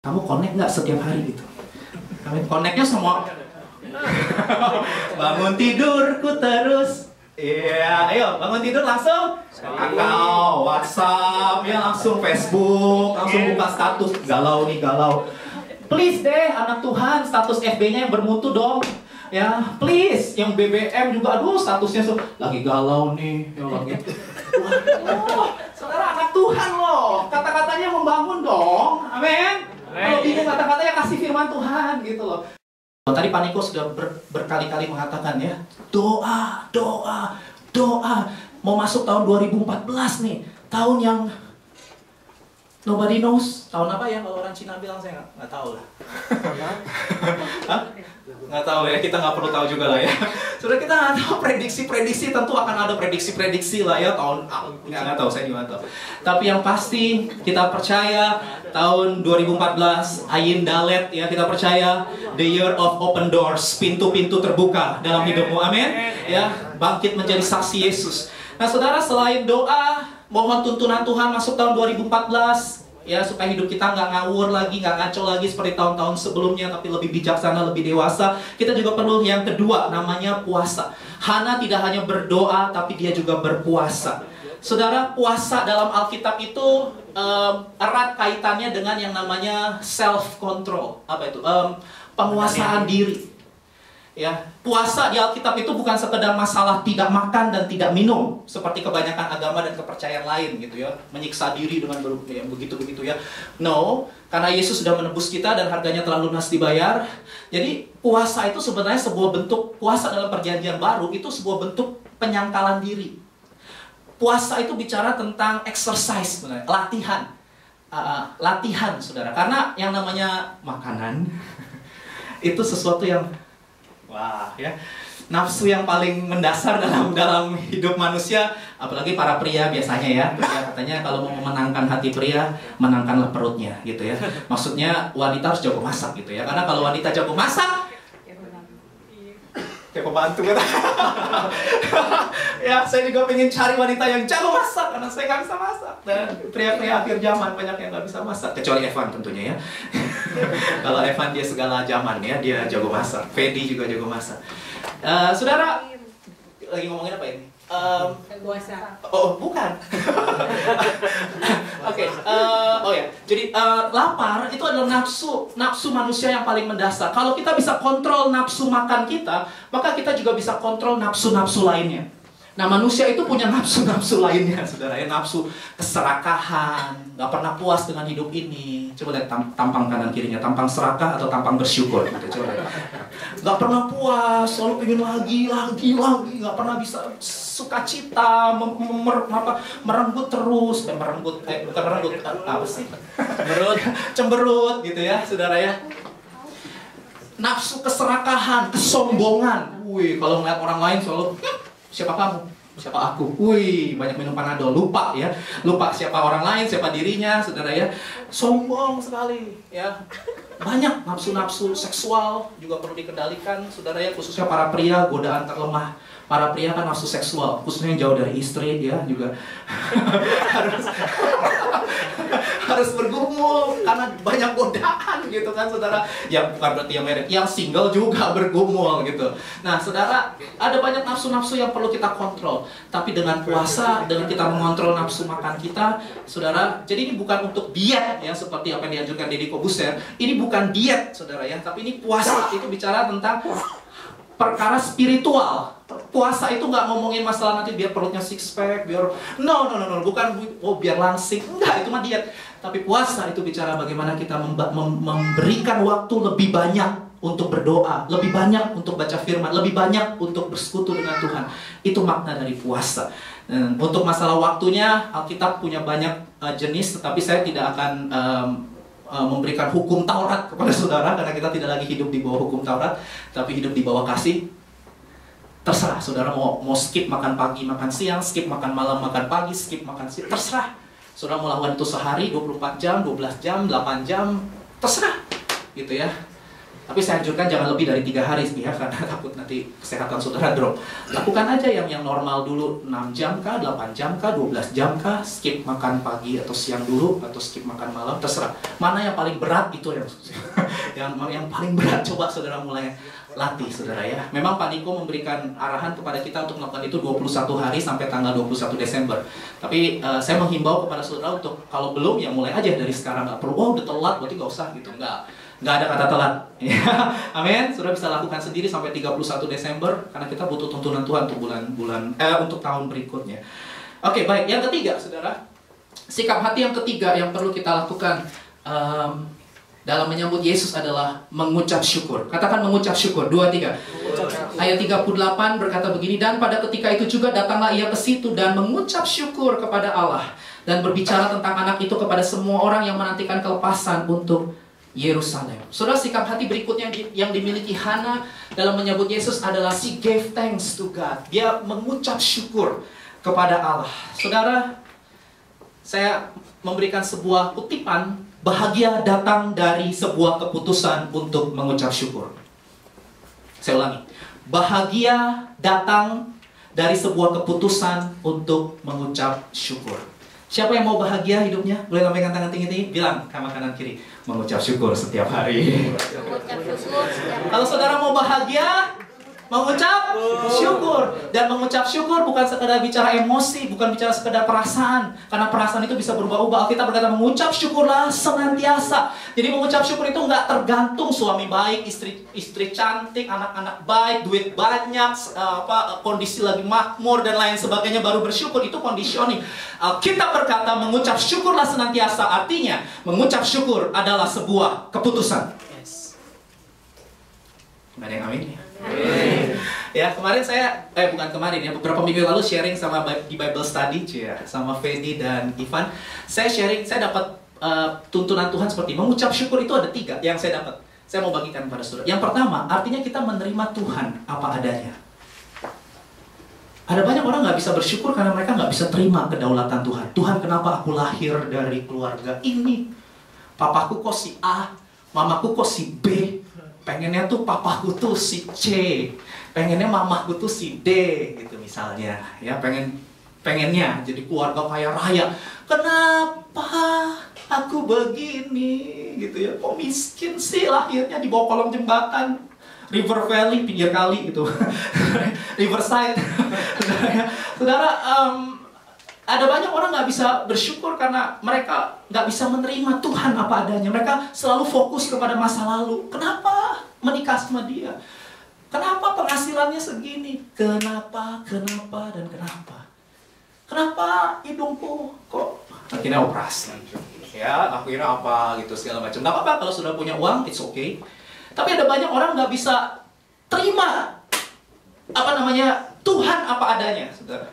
Kamu connect nggak setiap hari gitu? Connectnya semua. Bangun tidurku terus. Iya, ayo bangun tidur langsung kakao, WhatsApp, ya langsung Facebook, langsung buka status. Galau nih, galau. Please deh, anak Tuhan, status FB-nya yang bermutu dong. Ya, please, yang BBM juga, aduh statusnya lagi galau nih, ya lagi. Saudara anak Tuhan loh, kata-katanya membangun dong, amin. Kalau bingung kata-katanya kasih firman Tuhan gitu loh. Tadi Pak Niko sudah berkali-kali mengatakan ya, doa, doa, doa. Mau masuk tahun 2014 nih, tahun yang nobody knows. Tahun apa ya kalau orang Cina bilang, saya nggak tahu lah. Hah? Nggak tahu ya, kita nggak perlu tahu juga lah ya. Sudah kita nggak tahu prediksi-prediksi, tentu akan ada prediksi-prediksi lah ya tahun nggak tahu, saya juga nggak tahu. Tapi yang pasti kita percaya tahun 2014 Ayin Dalet ya, kita percaya the year of open doors, pintu-pintu terbuka dalam hidupmu, amin. Ya, bangkit menjadi saksi Yesus. Nah saudara, selain doa, mohon tuntunan Tuhan masuk tahun 2014. Ya, supaya hidup kita nggak ngawur lagi, nggak ngaco lagi seperti tahun-tahun sebelumnya, tapi lebih bijaksana, lebih dewasa. Kita juga perlu yang kedua, namanya puasa. Hana tidak hanya berdoa, tapi dia juga berpuasa. Saudara, puasa dalam Alkitab itu erat kaitannya dengan yang namanya self-control. Apa itu? Penguasaan diri. Ya, puasa di Alkitab itu bukan sekedar masalah tidak makan dan tidak minum seperti kebanyakan agama dan kepercayaan lain gitu ya, menyiksa diri dengan begitu-begitu ya. No, karena Yesus sudah menebus kita dan harganya telah lunas dibayar. Jadi puasa itu sebenarnya sebuah bentuk, puasa dalam perjanjian baru itu sebuah bentuk penyangkalan diri. Puasa itu bicara tentang exercise sebenarnya, latihan. Latihan saudara, karena yang namanya makanan itu sesuatu yang wah ya, nafsu yang paling mendasar dalam hidup manusia, apalagi para pria biasanya ya. Pria katanya kalau mau memenangkan hati pria, menangkanlah perutnya gitu ya. Maksudnya wanita harus jago masak gitu ya. Karena kalau wanita jago masak, jago bantu kan. Ya, saya juga pengen cari wanita yang jago masak karena saya nggak bisa masak. Dan pria-pria akhir zaman banyak yang nggak bisa masak, kecuali Evan tentunya ya. Kalau Evan dia segala zaman ya, dia jago masak. Fedi juga jago masak. Saudara, lagi ngomongin apa ini? Puasa. Oh, bukan. Oke. Oh ya. Jadi lapar itu adalah nafsu manusia yang paling mendasar. Kalau kita bisa kontrol nafsu makan kita, maka kita juga bisa kontrol nafsu-nafsu lainnya. Nah, manusia itu punya nafsu-nafsu lainnya, saudara ya. Nafsu keserakahan, nggak pernah puas dengan hidup ini. Coba lihat tampang kanan kirinya, tampang serakah atau tampang bersyukur. Gitu. Coba lihat. Nggak pernah puas, selalu pengen lagi, nggak pernah bisa sukacita, merenggut terus, apa sih? Cemberut, gitu ya, saudara ya. Nafsu keserakahan, kesombongan. Wih, kalau ngeliat orang lain selalu siapa kamu? Siapa aku? Wih, banyak minum Panadol, lupa ya. Lupa siapa orang lain, siapa dirinya, saudara ya. Sombong sekali ya. Banyak nafsu-nafsu seksual juga perlu dikendalikan, saudara ya, khususnya para pria, godaan terlemah. Para pria kan nafsu seksual, khususnya yang jauh dari istri ya juga harus bergumul karena banyak godaan gitu kan, saudara. Ya bukan berarti yang married, yang single juga bergumul gitu. Nah, saudara, ada banyak nafsu-nafsu yang perlu kita kontrol. Tapi dengan puasa, dengan kita mengontrol nafsu makan kita, saudara, jadi ini bukan untuk diet ya seperti apa yang dianjurkan Deddy Corbuzier. Ini bukan diet, saudara ya, tapi ini puasa. Itu bicara tentang perkara spiritual. Puasa itu nggak ngomongin masalah nanti biar perutnya six pack, biar no, bukan biar langsing, enggak, itu mah diet. Tapi puasa itu bicara bagaimana kita memberikan waktu lebih banyak untuk berdoa, lebih banyak untuk baca firman, lebih banyak untuk bersekutu dengan Tuhan. Itu makna dari puasa. Dan untuk masalah waktunya, Alkitab punya banyak jenis, tetapi saya tidak akan memberikan hukum Taurat kepada saudara, karena kita tidak lagi hidup di bawah hukum Taurat, tapi hidup di bawah kasih. Terserah, saudara mau skip makan pagi, makan siang, skip makan malam, makan pagi, skip makan siang, terserah. Saudara mau lakukan itu sehari, 24 jam, 12 jam, 8 jam, terserah. Gitu ya. Tapi saya anjurkan jangan lebih dari 3 hari ya, karena takut nanti kesehatan saudara drop. Lakukan aja yang normal dulu, 6 jam kah, 8 jam kah, 12 jam kah, skip makan pagi atau siang dulu, atau skip makan malam, terserah. Mana yang paling berat itu yang paling berat, coba saudara mulai latih saudara ya. Memang Pak Niko memberikan arahan kepada kita untuk melakukan itu 21 hari sampai tanggal 21 Desember. Tapi saya menghimbau kepada saudara untuk kalau belum ya mulai aja dari sekarang. Nggak perlu, udah telat berarti nggak usah gitu. Nggak ada kata telat. Amin. Saudara bisa lakukan sendiri sampai 31 Desember karena kita butuh tuntunan Tuhan untuk untuk tahun berikutnya. Oke, baik. Yang ketiga, saudara, sikap hati yang ketiga yang perlu kita lakukan dalam menyambut Yesus adalah mengucap syukur. Katakan mengucap syukur. 2, 3. Ayat 38 berkata begini, dan pada ketika itu juga datanglah ia ke situ dan mengucap syukur kepada Allah dan berbicara tentang anak itu kepada semua orang yang menantikan kelepasan untuk Yerusalem. Saudara, sikap hati berikutnya yang dimiliki Hana dalam menyambut Yesus adalah she gave thanks to God. Dia mengucap syukur kepada Allah. Saudara, saya memberikan sebuah kutipan, bahagia datang dari sebuah keputusan untuk mengucap syukur. Saya ulangi. Bahagia datang dari sebuah keputusan untuk mengucap syukur. Siapa yang mau bahagia hidupnya? Boleh lambaikan tangan tinggi-tinggi, bilang sama kanan kiri, mengucap syukur setiap hari. Kalau saudara mau bahagia, mengucap syukur. Dan mengucap syukur bukan sekedar bicara emosi, bukan bicara sekedar perasaan. Karena perasaan itu bisa berubah-ubah. Alkitab berkata mengucap syukurlah senantiasa. Jadi mengucap syukur itu nggak tergantung suami baik, istri cantik, anak-anak baik, duit banyak, kondisi lagi makmur dan lain sebagainya baru bersyukur. Itu conditioning. Alkitab berkata mengucap syukurlah senantiasa. Artinya mengucap syukur adalah sebuah keputusan. Nggak ada yang amin ya? Ya, kemarin saya, bukan kemarin ya, beberapa minggu lalu sharing sama di Bible Study ya, sama Fedi dan Ivan. Saya sharing, saya dapat tuntunan Tuhan seperti mengucap syukur itu ada 3 yang saya dapat. Saya mau bagikan pada saudara. Yang pertama, artinya kita menerima Tuhan apa adanya. Ada banyak orang nggak bisa bersyukur karena mereka nggak bisa terima kedaulatan Tuhan. Tuhan, kenapa aku lahir dari keluarga ini? Papaku kok si A, mamaku kok si B. Pengennya tuh papaku tuh si C, pengennya mamaku tuh si D, gitu misalnya. Ya, pengennya jadi keluarga kaya raya. Kenapa aku begini, gitu ya? Kok miskin sih, lahirnya di bawah kolong jembatan, River Valley, pinggir kali gitu, Riverside. Saudara, ada banyak orang nggak bisa bersyukur karena mereka nggak bisa menerima Tuhan apa adanya. Mereka selalu fokus kepada masa lalu. Kenapa menikah sama dia? Kenapa penghasilannya segini? Kenapa, dan kenapa? Kenapa hidungku kok akhirnya operasi? Ya, akhirnya apa gitu segala macam. Nggak apa-apa kalau sudah punya uang, it's okay. Tapi ada banyak orang nggak bisa terima Tuhan apa adanya, saudara.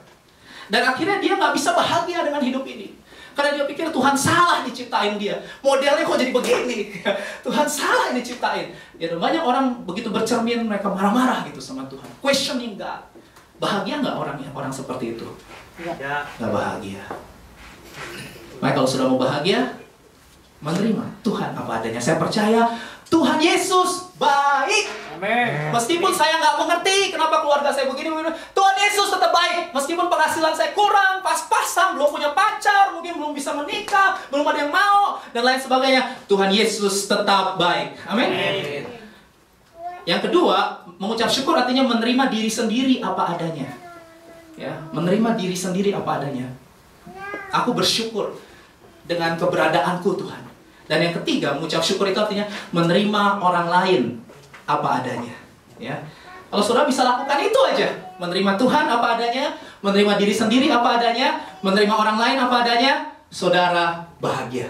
Dan akhirnya dia nggak bisa bahagia dengan hidup ini. Karena dia pikir Tuhan salah diciptain dia. Modelnya kok jadi begini. Tuhan salah diciptain. Ya, banyak orang begitu bercermin, mereka marah-marah gitu sama Tuhan. Questioning God. Bahagia nggak orang seperti itu? Ya. Nggak bahagia. Maka kalau sudah mau bahagia, menerima Tuhan apa adanya. Saya percaya Tuhan Yesus baik. Amin. Meskipun saya nggak mengerti kenapa keluarga saya begini, Tuhan Yesus tetap baik. Meskipun penghasilan saya kurang, pas-pasan, belum punya pacar, mungkin belum bisa menikah, belum ada yang mau, dan lain sebagainya, Tuhan Yesus tetap baik. Amin. Amin. Yang kedua, mengucap syukur artinya menerima diri sendiri apa adanya. Ya, menerima diri sendiri apa adanya. Aku bersyukur dengan keberadaanku, Tuhan. Dan yang ketiga, mengucap syukur itu artinya menerima orang lain apa adanya. Ya, kalau saudara bisa lakukan itu aja, menerima Tuhan apa adanya, menerima diri sendiri apa adanya, menerima orang lain apa adanya, saudara bahagia.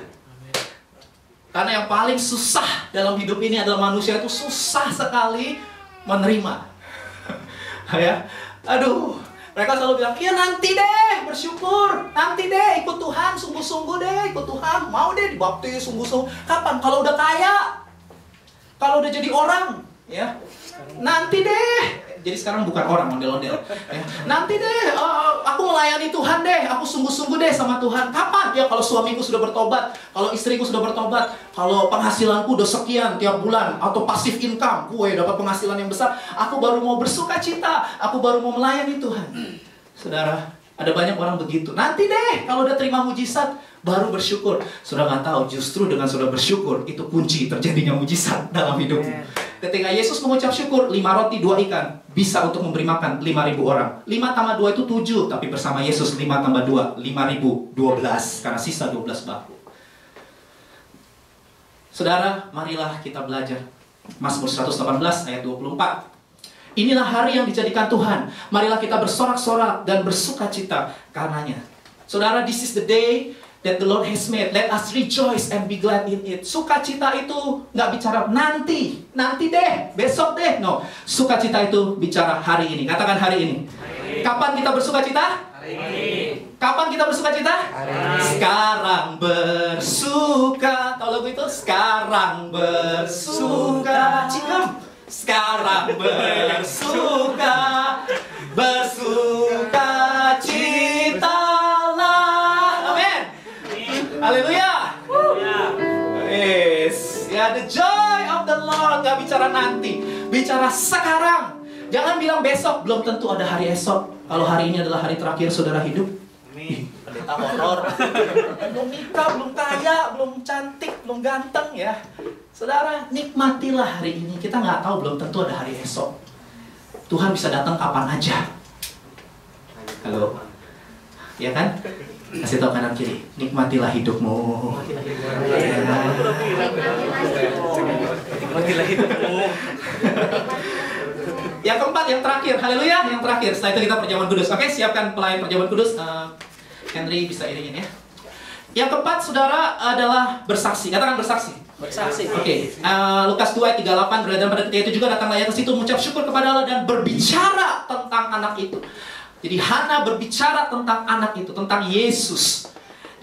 Karena yang paling susah dalam hidup ini adalah manusia itu susah sekali menerima. Ya, aduh. Mereka selalu bilang, iya nanti deh bersyukur, nanti deh ikut Tuhan, sungguh-sungguh deh ikut Tuhan, mau deh dibaptis sungguh-sungguh. Kapan? Kalau udah kaya, kalau udah jadi orang, Ya, nanti deh. Jadi sekarang bukan orang ondel-ondel. Ya. Nanti deh, aku melayani Tuhan deh. Aku sungguh-sungguh deh sama Tuhan. Kapan? Ya kalau suamiku sudah bertobat, kalau istriku sudah bertobat, kalau penghasilanku udah sekian tiap bulan, atau passive income, gue dapat penghasilan yang besar, aku baru mau bersuka cita, aku baru mau melayani Tuhan. Saudara, ada banyak orang begitu. Nanti deh, kalau udah terima mujizat, baru bersyukur. Sudah nggak tahu, justru dengan sudah bersyukur, itu kunci terjadinya mujizat dalam hidupmu. Ketika Yesus mengucap syukur, 5 roti 2 ikan bisa untuk memberi makan 5.000 orang. 5 tambah 2 itu 7, tapi bersama Yesus 5 tambah 2, 5.000, 12, karena sisa 12 baku. Saudara, marilah kita belajar. Mazmur 118 ayat 24. Inilah hari yang dijadikan Tuhan. Marilah kita bersorak-sorak dan bersuka cita karenanya. Saudara, this is the day that the Lord has made. Let us rejoice and be glad in it. Sukacita itu nggak bicara nanti deh, besok deh. No, sukacita itu bicara hari ini. Katakan hari ini. Kapan kita bersukacita? Hari ini. Kapan kita bersukacita? Hari ini. Sekarang bersuka. Tahu lagu itu? Sekarang bersuka. Cikam. Sekarang bersuka, bersuka citalah. Amin. Haleluya. Yes. Ya, the joy of the Lord. Gak bicara nanti, bicara sekarang. Jangan bilang besok, belum tentu ada hari esok. Kalau hari ini adalah hari terakhir saudara hidup. Pendeta horor. Belum nikah, belum kaya, belum cantik, belum ganteng ya. Saudara, nikmatilah hari ini. Kita nggak tahu, belum tentu ada hari esok. Tuhan bisa datang kapan aja. Halo, ya kan? Kasih tahu kanan kiri, nikmatilah hidupmu. Nikmatilah hidupmu. Yang keempat, yang terakhir, haleluya, yang terakhir. Setelah itu kita perjamuan kudus. Oke, siapkan pelayan perjamuan kudus. Henry bisa iringin ya. Yang keempat, saudara, adalah bersaksi. Katakan bersaksi. Bersaksi. Oke. Lukas 2 ayat 38, dan pada ketika itu juga datanglah ia ke situ mengucap syukur kepada Allah dan berbicara tentang anak itu. Jadi Hana berbicara tentang anak itu, tentang Yesus.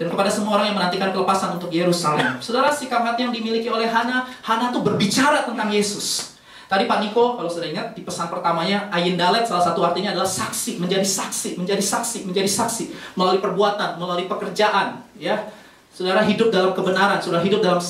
Dan kepada semua orang yang menantikan kelepasan untuk Yerusalem. Saudara, sikap hati yang dimiliki oleh Hana tuh berbicara tentang Yesus. Tadi Pak Niko, kalau sudah ingat, di pesan pertamanya, Ayin Dalet salah satu artinya adalah saksi, menjadi saksi, menjadi saksi, menjadi saksi. Melalui perbuatan, melalui pekerjaan. Ya, saudara hidup dalam kebenaran, saudara hidup dalam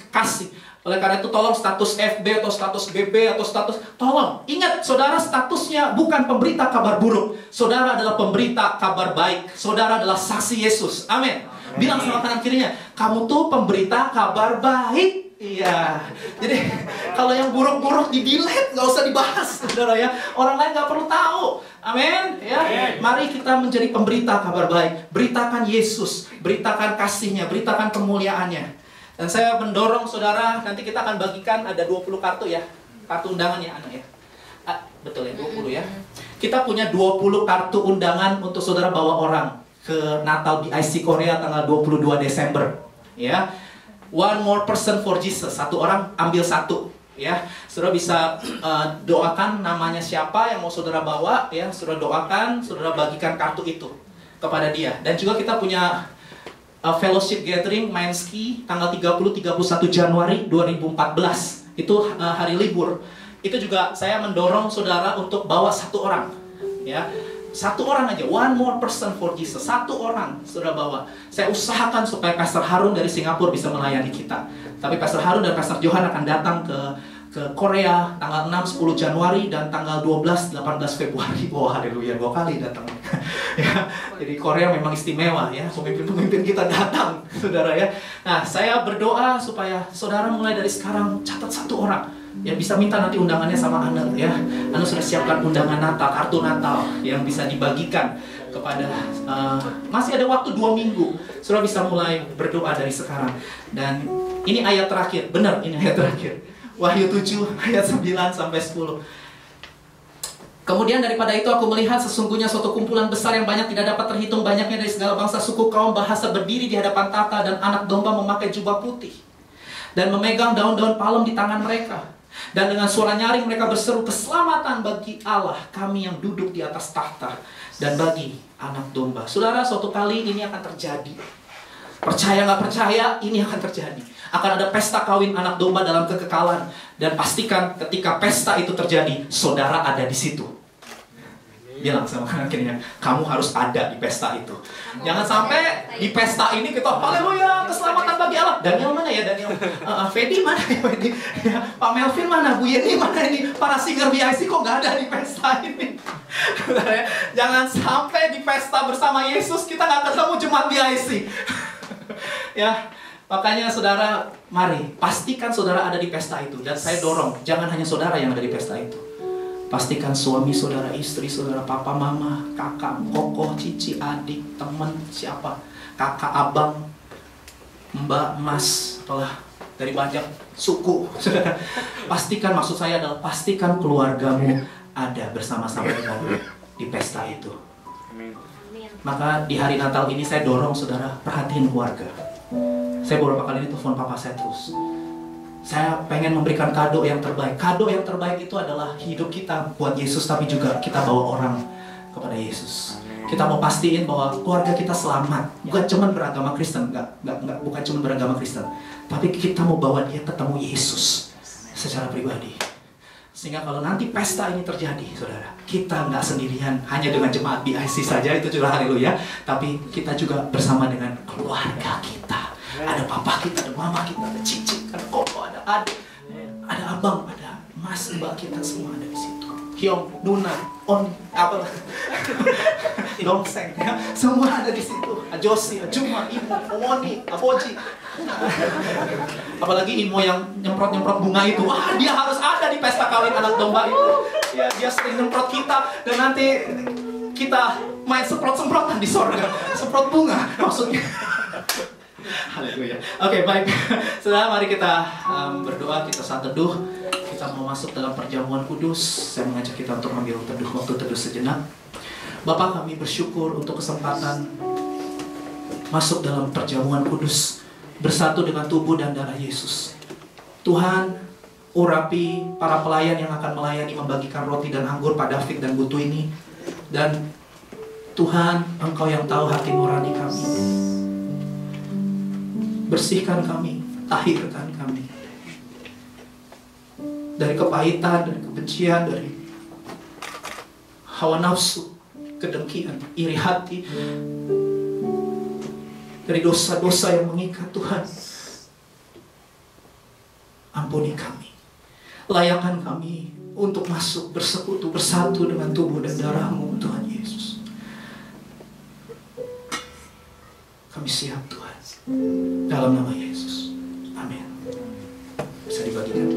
kasih. Oleh karena itu tolong status FB atau status BB atau status, tolong ingat, saudara statusnya bukan pemberita kabar buruk. Saudara adalah pemberita kabar baik. Saudara adalah saksi Yesus. Amin. Bilang sama kanan kirinya, kamu tuh pemberita kabar baik. Iya. Jadi kalau yang buruk-buruk di-delete, nggak usah dibahas, saudara ya. Orang lain nggak perlu tahu. Amin. Ya. Mari kita menjadi pemberita kabar baik. Beritakan Yesus, beritakan kasih-Nya, beritakan kemuliaan-Nya. Dan saya mendorong saudara, nanti kita akan bagikan ada 20 kartu ya. Kartu undangan ya, anak ya. Betul ya, 20 ya. Kita punya 20 kartu undangan untuk saudara bawa orang ke Natal di IC Korea tanggal 22 Desember. Ya. One more person for Jesus. Satu orang ambil satu. Ya, saudara bisa doakan namanya siapa yang mau saudara bawa. Ya, saudara doakan, saudara bagikan kartu itu kepada dia. Dan juga kita punya fellowship gathering main ski tanggal 30-31 Januari 2014. Itu hari libur. Itu juga saya mendorong saudara untuk bawa satu orang. Ya. Satu orang aja, one more person for Jesus. Satu orang saudara bawa. Saya usahakan supaya Pastor Harun dari Singapura bisa melayani kita. Tapi Pastor Harun dan Pastor Johan akan datang ke Korea tanggal 6-10 Januari dan tanggal 12-18 Februari. Wah, haleluya, 2 kali datang. Ya, jadi Korea memang istimewa ya. Pemimpin-pemimpin kita datang, saudara ya. Nah, saya berdoa supaya saudara mulai dari sekarang catat satu orang. Ya, bisa minta nanti undangannya sama Anu ya. Anu sudah siapkan undangan Natal, kartu Natal yang bisa dibagikan kepada masih ada waktu 2 minggu. Saudara bisa mulai berdoa dari sekarang. Dan ini ayat terakhir, benar ini ayat terakhir. Wahyu 7 ayat 9 sampai 10. Kemudian daripada itu aku melihat sesungguhnya suatu kumpulan besar yang banyak tidak dapat terhitung banyaknya dari segala bangsa, suku, kaum, bahasa berdiri di hadapan tahta, dan anak domba memakai jubah putih dan memegang daun-daun palem di tangan mereka. Dan dengan suara nyaring mereka berseru, keselamatan bagi Allah kami yang duduk di atas tahta dan bagi anak domba. Saudara, suatu kali ini akan terjadi. Percaya nggak percaya, ini akan terjadi. Akan ada pesta kawin anak domba dalam kekekalan. Dan pastikan ketika pesta itu terjadi, saudara ada di situ. Bilang sama kanan kirinya, kamu harus ada di pesta itu. Jangan sampai di pesta ini kita, haleluya, keselamatan bagi Allah. Daniel mana ya, Daniel? Fedi mana ya, Fedi? Ya, Pak Melvin mana? Bu Yeni mana ini? Para singer BIC kok nggak ada di pesta ini? Jangan sampai di pesta bersama Yesus kita nggak ketemu jemaat BIC. Ya, makanya saudara, mari pastikan saudara ada di pesta itu. Dan saya dorong, jangan hanya saudara yang ada di pesta itu. Pastikan suami, saudara, istri, saudara, papa, mama, kakak, kokoh, cici, adik, teman, siapa, kakak, abang, mbak, mas, apalah, dari banyak suku. Pastikan, maksud saya adalah pastikan keluargamu ada bersama-sama denganmu di pesta itu. Maka di hari Natal ini saya dorong saudara, perhatiin keluarga. Saya beberapa kali ini telepon papa saya terus. Saya pengen memberikan kado yang terbaik. Kado yang terbaik itu adalah hidup kita buat Yesus, tapi juga kita bawa orang kepada Yesus. Kita mau pastiin bahwa keluarga kita selamat. Bukan cuma beragama Kristen, bukan cuma beragama Kristen, tapi kita mau bawa dia ketemu Yesus secara pribadi. Sehingga kalau nanti pesta ini terjadi, saudara, kita nggak sendirian hanya dengan jemaat BIC saja, itu juga haleluya. Tapi kita juga bersama dengan keluarga kita. Ada papa kita, ada mama kita, ada cici, ada koko, ada adik, ada abang, ada mas, mbak kita semua ada di situ. Hyong, Nuna, On, apa, Dongseng, ya, semua ada di situ. Josi, Juma, Imo, Omoni, Aboji. Apalagi Imo yang nyemprot bunga itu, wah dia harus ada di pesta kawin anak domba itu. Ya, dia sering nyemprot kita dan nanti kita main semprot-semprotan di sorga, semprot bunga maksudnya. Haleluya. Oke, baik. Saudara, mari kita berdoa, kita saat teduh. Kita mau masuk dalam perjamuan kudus. Saya mengajak kita untuk ambil teduh, waktu teduh sejenak. Bapa, kami bersyukur untuk kesempatan masuk dalam perjamuan kudus, bersatu dengan tubuh dan darah Yesus. Tuhan, urapi para pelayan yang akan melayani membagikan roti dan anggur pada David dan Butu ini. Dan Tuhan, Engkau yang tahu hati nurani kami. Bersihkan kami, tahirkan kami dari kepahitan, dari kebencian, dari hawa nafsu, kedengkian, iri hati, dari dosa-dosa yang mengikat. Tuhan, ampuni kami, layakkan kami untuk masuk bersekutu, bersatu dengan tubuh dan darah-Mu, Tuhan Yesus. Kami siap, Tuhan, dalam nama Yesus. Amin. Bisa dibagikan.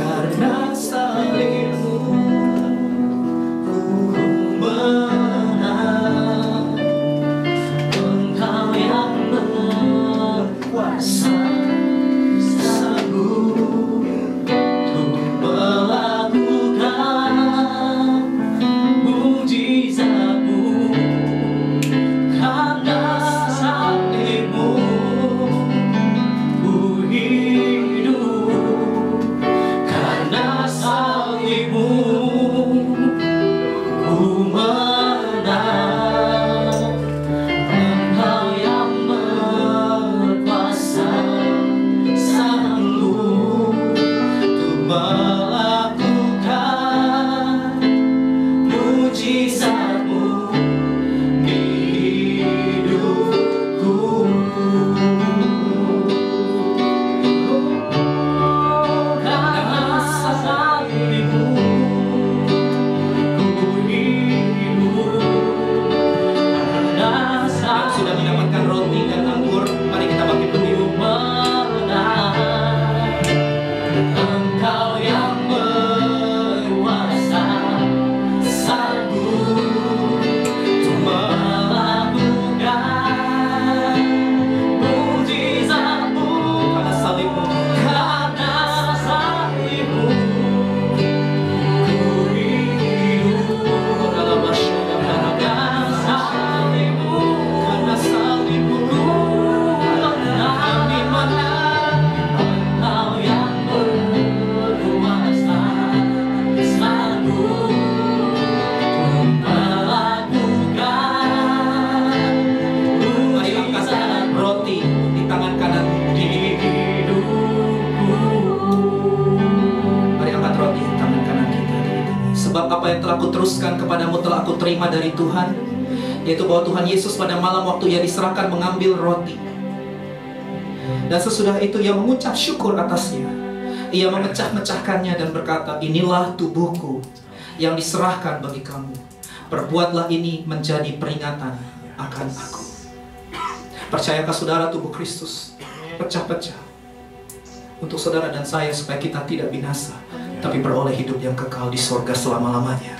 Karena salibmu apa yang telah aku teruskan kepadamu telah aku terima dari Tuhan, yaitu bahwa Tuhan Yesus pada malam waktu ia diserahkan mengambil roti, dan sesudah itu ia mengucap syukur atasnya. Ia memecah-mecahkannya dan berkata, inilah tubuhku yang diserahkan bagi kamu. Perbuatlah ini menjadi peringatan akan aku. Percayakah saudara tubuh Kristus pecah-pecah untuk saudara dan saya supaya kita tidak binasa, tapi beroleh hidup yang kekal di sorga selama-lamanya?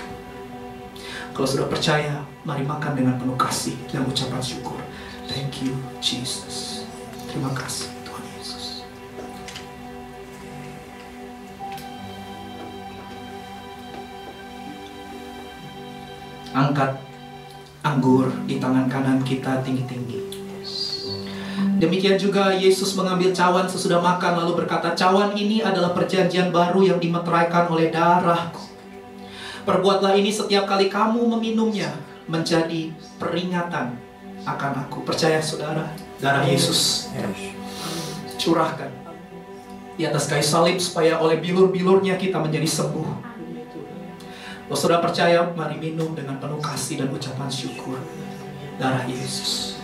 Kalau sudah percaya, mari makan dengan penuh kasih dan ucapan syukur. Thank you Jesus. Terima kasih Tuhan Yesus. Angkat anggur di tangan kanan kita tinggi-tinggi. Demikian juga Yesus mengambil cawan sesudah makan lalu berkata, cawan ini adalah perjanjian baru yang dimeteraikan oleh darahku. Perbuatlah ini setiap kali kamu meminumnya menjadi peringatan akan aku. Percaya saudara, darah Yesus curahkan di atas kayu salib supaya oleh bilur-bilurnya kita menjadi sembuh. Kalau saudara percaya, mari minum dengan penuh kasih dan ucapan syukur darah Yesus.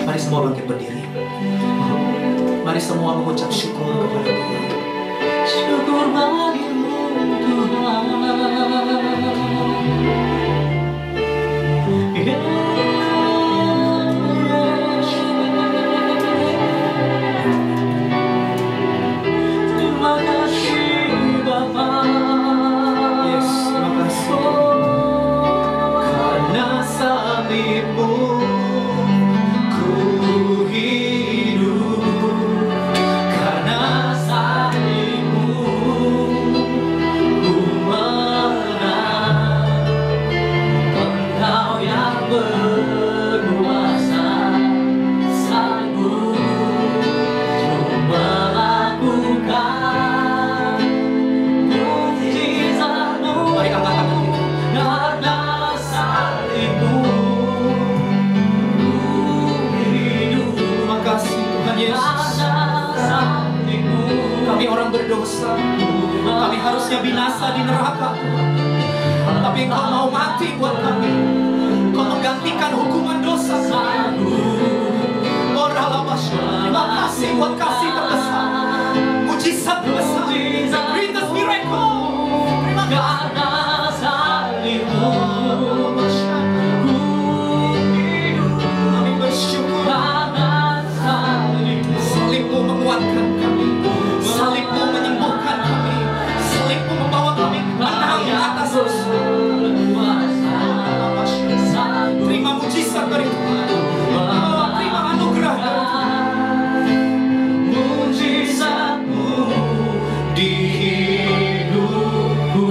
Mari semua bangkit berdiri. Mari semua mengucap syukur kepada Tuhan. Syukur bagimu Tuhan. Terima kasih Bapa. Yes, terima kasih. Karena salibmu ku hidup. Karena salibmu ku menang. Engkau yang berkuasa sanggup untuk melakukan mukjizat-Mu. Mari angkat tangan kita. Karena salibmu ku hidup. Terima kasih Tuhan Yesus. Kami orang berdosa, kami harusnya binasa di neraka, tapi Engkau mau mati buat kami. Engkau menggantikan hukuman dosa kami. Terima kasih buat kasih terbesar, mujizat terbesar, the greatest miracle. Terima kasih. Kami bersyukur. Salib-Mu menguatkan kami, salib-Mu menyembuhkan kami, salib-Mu membawa kami menang di atas musuh. Terima mujizat dari Tuhan. Terima anugerah dari Tuhan. Mujizat-Mu di hidupku.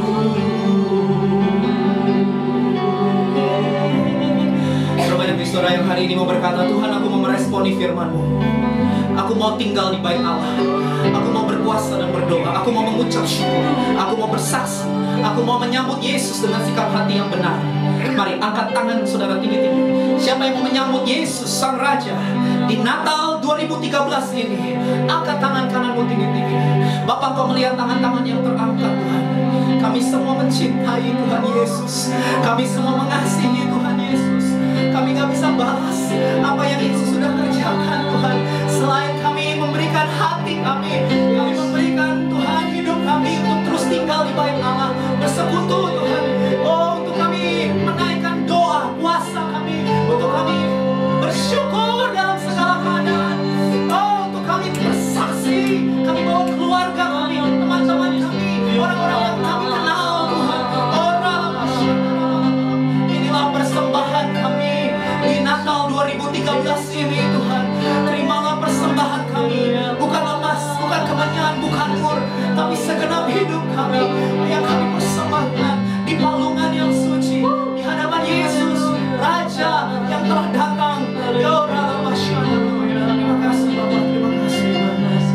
Berbanyak saudara yang hari ini mau berkata, Tuhan, aku mau meresponi firman-Mu. Aku mau tinggal di bait Allah. Aku mau berpuasa dan berdoa. Aku mau mengucap syukur. Aku mau bersaksi. Aku mau menyambut Yesus dengan sikap hati yang benar. Mari angkat tangan saudara tinggi-tinggi. Siapa yang mau menyambut Yesus Sang Raja di Natal 2013 ini? Angkat tangan kananmu tinggi-tinggi. Bapak, Kau melihat tangan-tangan yang terangkat, Tuhan. Kami semua mencintai Tuhan Yesus. Kami semua mengasihi Tuhan Yesus. Kami gak bisa balas apa yang Yesus sudah kerjakan, Tuhan. Selain kami memberikan hati kami memberikan Tuhan hidup kami untuk terus tinggal di bait Allah, bersekutu Tuhan. Oh, untuk kami menaikkan doa, puasa kami, untuk kami bersyukur dalam segala keadaan. Oh, untuk kami bersaksi, kami bawa keluarga kami, teman-teman kami, orang-orang yang kami kenal, Tuhan. Inilah persembahan kami di Natal 2013 ini, Tuhan. Terimalah persembahan kami, bukan emas, bukan kemenyan, bukan mur, tapi segenap hidup kami yang kami persembahkan di palungan yang suci, di hadapan Yesus, Raja yang telah datang. Terima kasih Bapak, terima kasih,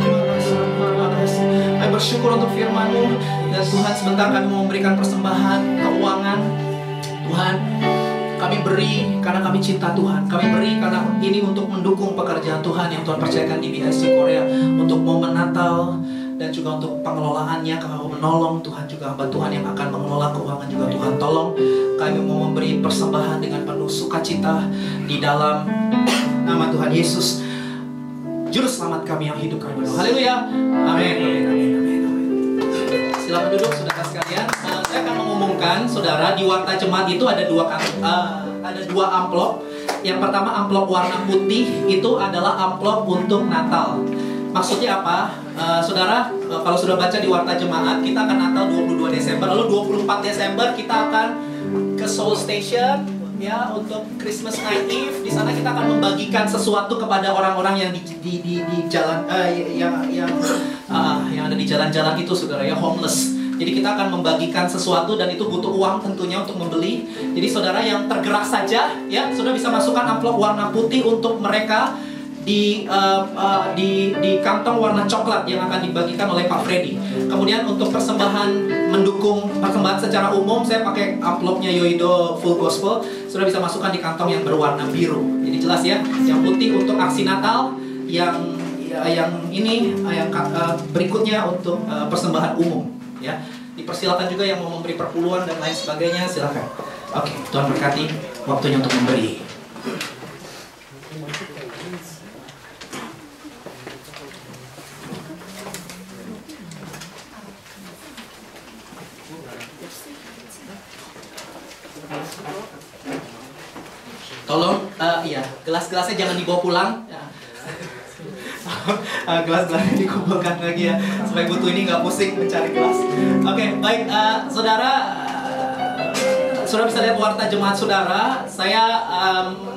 terima kasih, terima kasih. Kami bersyukur untuk firman-Mu, dan Tuhan sebentar kami mau memberikan persembahan keuangan. Tuhan, kami Kami beri karena kami cinta Tuhan. Kami beri karena ini untuk mendukung pekerjaan Tuhan yang Tuhan percayakan di BIC Korea. Untuk momen Natal dan juga untuk pengelolaannya. Kami menolong Tuhan juga hamba Tuhan yang akan mengelola keuangan juga Tuhan. Tolong kami mau memberi persembahan dengan penuh sukacita di dalam nama Tuhan Yesus, Juru Selamat kami yang hidup kami berdoa. Haleluya. Amin. Amin. Amin. Amin. Silakan duduk saudara sekalian. Saya akan mengumumkan saudara di warta jemaat itu ada dua amplop. Yang pertama amplop warna putih itu adalah amplop untuk Natal. Maksudnya apa? Saudara, kalau sudah baca di warta jemaat, kita akan Natal 22 Desember, lalu 24 Desember kita akan ke Seoul Station ya untuk Christmas Night Eve. Di sana kita akan membagikan sesuatu kepada orang-orang yang di jalan yang ada di jalan-jalan itu, saudara ya, homeless. Jadi kita akan membagikan sesuatu dan itu butuh uang tentunya untuk membeli. Jadi saudara yang tergerak saja ya, saudara bisa masukkan amplop warna putih untuk mereka di kantong warna coklat yang akan dibagikan oleh Pak Freddy. Kemudian untuk persembahan, mendukung persembahan secara umum, saya pakai amplopnya Yoido Full Gospel. Sudah bisa masukkan di kantong yang berwarna biru. Jadi jelas ya, yang putih untuk aksi Natal, yang berikutnya untuk persembahan umum. Ya, dipersilakan juga yang mau memberi perpuluhan dan lain sebagainya, silakan. Oke, Tuhan berkati waktunya untuk memberi. Tolong, iya, gelas-gelasnya jangan dibawa pulang. Ya. Gelas-gelasnya dikumpulkan lagi ya, supaya butuh ini nggak pusing mencari gelas. Oke, baik, saudara, saudara bisa lihat warta jemaat saudara. Saya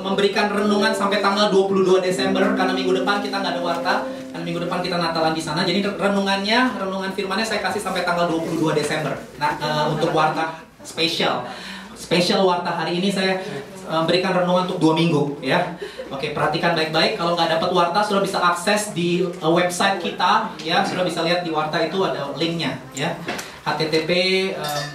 memberikan renungan sampai tanggal 22 Desember karena minggu depan kita nggak ada warta. Dan minggu depan kita Natalan di sana. Jadi renungan firmannya saya kasih sampai tanggal 22 Desember. Nah, untuk warta spesial warta hari ini saya berikan renungan untuk 2 minggu ya. Oke, perhatikan baik-baik. Kalau nggak dapat warta, sudah bisa akses di website kita ya. Sudah bisa lihat di warta itu ada linknya ya. http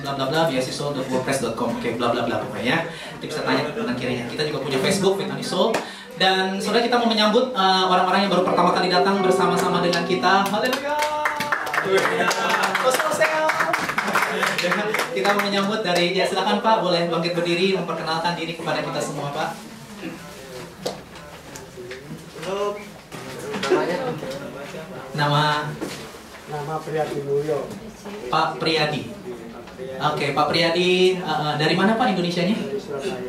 bla bla bla beasiswa.wordpress.com. Oke, bla bla bla pokoknya. Nanti bisa tanya kanan kirinya. Kita juga punya Facebook Betani Soul. Dan saudara, kita mau menyambut orang-orang yang baru pertama kali datang bersama-sama dengan kita. Haleluya. Kita mau menyambut dari, ya silakan Pak, boleh bangkit berdiri memperkenalkan diri kepada kita semua Pak. Halo. Nama Priyadi Mulyo. Pak Priyadi. Oke, Pak Priyadi, dari mana Pak Indonesianya?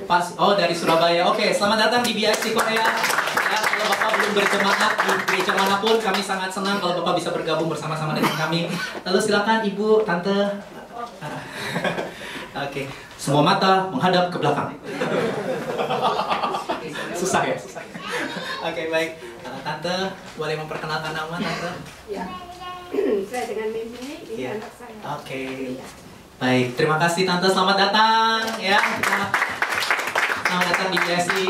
Pas, oh dari Surabaya. Oke, selamat datang di BIC Korea. Ya, kalau Bapak belum berjemaat di gereja manapun, kami sangat senang kalau Bapak bisa bergabung bersama-sama dengan kami. Lalu silakan Ibu, Tante. Oke, semua mata menghadap ke belakang. Susah ya? Oke, baik. Tante, boleh memperkenalkan nama Tante? Ya, saya dengan Mimi, ini anak saya. Oke. Baik, terima kasih Tante, selamat datang ya. Selamat datang di BSI.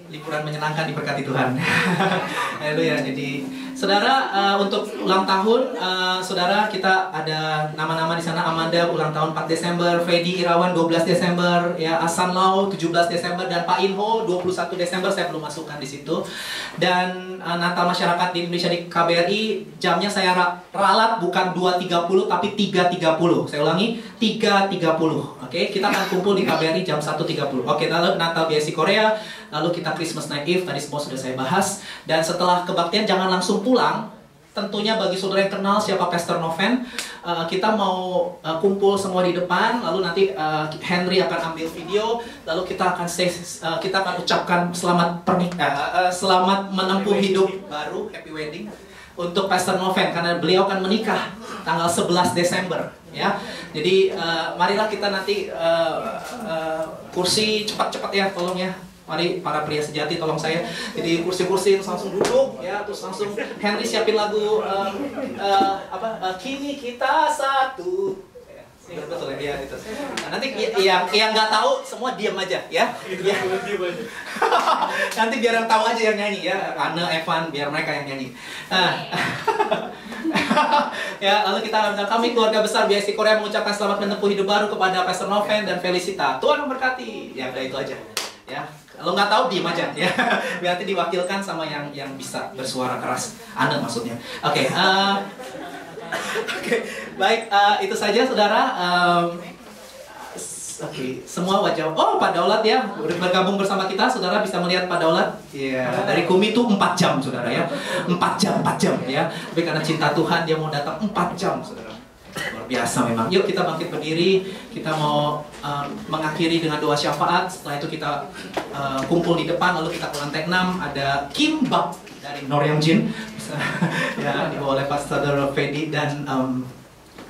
Liburan menyenangkan diberkati Tuhan. Haleluya. Jadi saudara, untuk ulang tahun, saudara, kita ada nama-nama di sana. Amanda ulang tahun 4 Desember, Freddy Irawan 12 Desember, ya, Asan Lau 17 Desember, dan Pak Inho 21 Desember. Saya belum masukkan di situ. Dan Natal masyarakat di Indonesia di KBRI, jamnya saya ralat bukan 2.30 tapi 3.30. Saya ulangi, 3.30. Oke, kita akan kumpul di KBRI jam 1.30. Oke, lalu Natal BSI Korea, lalu kita Christmas Night Eve, tadi semua sudah saya bahas. Dan setelah kebaktian jangan langsung pulang. Tentunya bagi saudara yang kenal siapa Pastor Noven, kita mau kumpul semua di depan. Lalu nanti Henry akan ambil video. Lalu kita akan ucapkan selamat menempuh hidup baru, happy wedding untuk Pastor Noven, karena beliau akan menikah tanggal 11 Desember ya. Jadi marilah kita nanti kursi cepat-cepat ya, tolong ya. Mari para pria sejati, tolong saya. Jadi kursi-kursi langsung duduk ya, terus langsung Henry siapin lagu Kini Kita Satu. Ya, betul ya, itu. Nah, nanti yang nggak tahu semua diam aja ya. Nanti biar yang tahu aja yang nyanyi ya. Anne, Evan, biar mereka yang nyanyi. Ya, lalu kita kami keluarga besar BIC Korea mengucapkan selamat menempuh hidup baru kepada Pastor Noven dan Felicita. Tuhan memberkati. Ya, udah itu aja. Ya, kalau nggak tahu diem aja ya. Nanti diwakilkan sama yang bisa bersuara keras. Anda maksudnya. Oke, baik, itu saja saudara. Oke, semua wajah. Oh, Pak Daulat ya bergabung bersama kita. Saudara bisa melihat Pak Daulat. Ya, dari Kumi itu 4 jam, saudara ya. 4 jam ya. Tapi karena cinta Tuhan dia mau datang 4 jam, saudara. Luar biasa memang. Yuk kita bangkit berdiri. Kita mau mengakhiri dengan doa syafaat. Setelah itu kita kumpul di depan. Lalu kita ke lantai 6. Ada kimbap dari Noryang Jin. Ya, dibawa oleh Pastor Fedi dan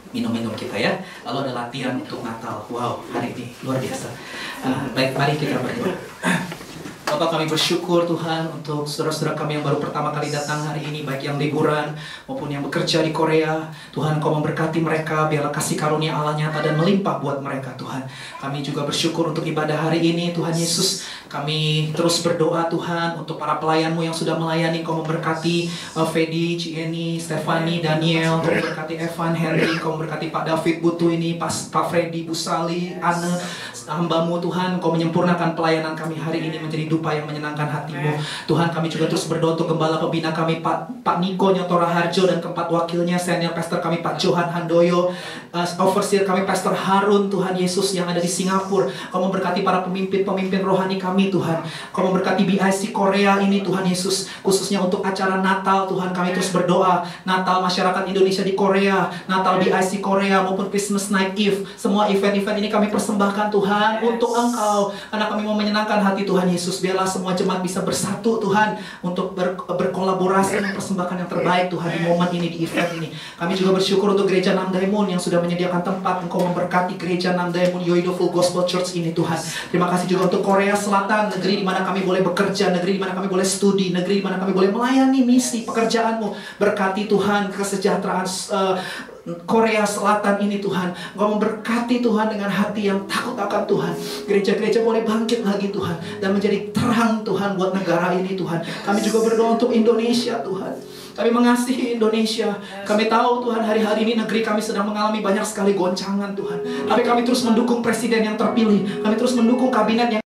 minum-minum kita ya. Lalu ada latihan untuk Natal. Wow, hari ini luar biasa. Baik, mari kita berdoa. Bapak, kami bersyukur Tuhan untuk saudara-saudara kami yang baru pertama kali datang hari ini, baik yang liburan maupun yang bekerja di Korea. Tuhan, Kau memberkati mereka, biarlah kasih karunia Allah nyata dan melimpah buat mereka Tuhan. Kami juga bersyukur untuk ibadah hari ini Tuhan Yesus. Kami terus berdoa Tuhan untuk para pelayan-Mu yang sudah melayani. Kau memberkati Fedi, Cieni, Stefani, Daniel. Kau memberkati Evan, Henry. Kau memberkati Pak David, Butu ini, Pak Freddy, Bu Sali, Anne, hamba-Mu Tuhan. Kau menyempurnakan pelayanan kami hari ini menjadi dupa yang menyenangkan hati-Mu. Tuhan, kami juga terus berdoa untuk gembala pembina kami Pak Niko Nyotora Harjo dan keempat wakilnya, senior pastor kami Pak Johan Handoyo, overseer kami Pastor Harun Tuhan Yesus yang ada di Singapura. Kau memberkati para pemimpin rohani kami Tuhan. Kau memberkati BIC Korea ini Tuhan Yesus, khususnya untuk acara Natal Tuhan. Kami terus berdoa Natal masyarakat Indonesia di Korea, Natal BIC Korea maupun Christmas Night Eve. Semua event-event ini kami persembahkan Tuhan untuk Engkau, karena kami mau menyenangkan hati Tuhan Yesus. Biarlah semua jemaat bisa bersatu Tuhan untuk berkolaborasi mempersembahkan yang terbaik Tuhan di momen ini, di event ini. Kami juga bersyukur untuk gereja Namdaemun yang sudah menyediakan tempat. Engkau memberkati gereja Namdaemun Yoido Full Gospel Church ini Tuhan. Terima kasih juga untuk Korea Selatan, negeri di mana kami boleh bekerja, negeri di mana kami boleh studi, negeri di mana kami boleh melayani misi pekerjaan-Mu. Berkati Tuhan kesejahteraan Korea Selatan ini Tuhan. Engkau memberkati Tuhan dengan hati yang takut akan Tuhan. Gereja-gereja boleh bangkit lagi Tuhan dan menjadi terang Tuhan buat negara ini Tuhan. Kami juga berdoa untuk Indonesia Tuhan. Kami mengasihi Indonesia. Kami tahu Tuhan hari-hari ini negeri kami sedang mengalami banyak sekali goncangan Tuhan. Tapi kami terus mendukung presiden yang terpilih. Kami terus mendukung kabinet yang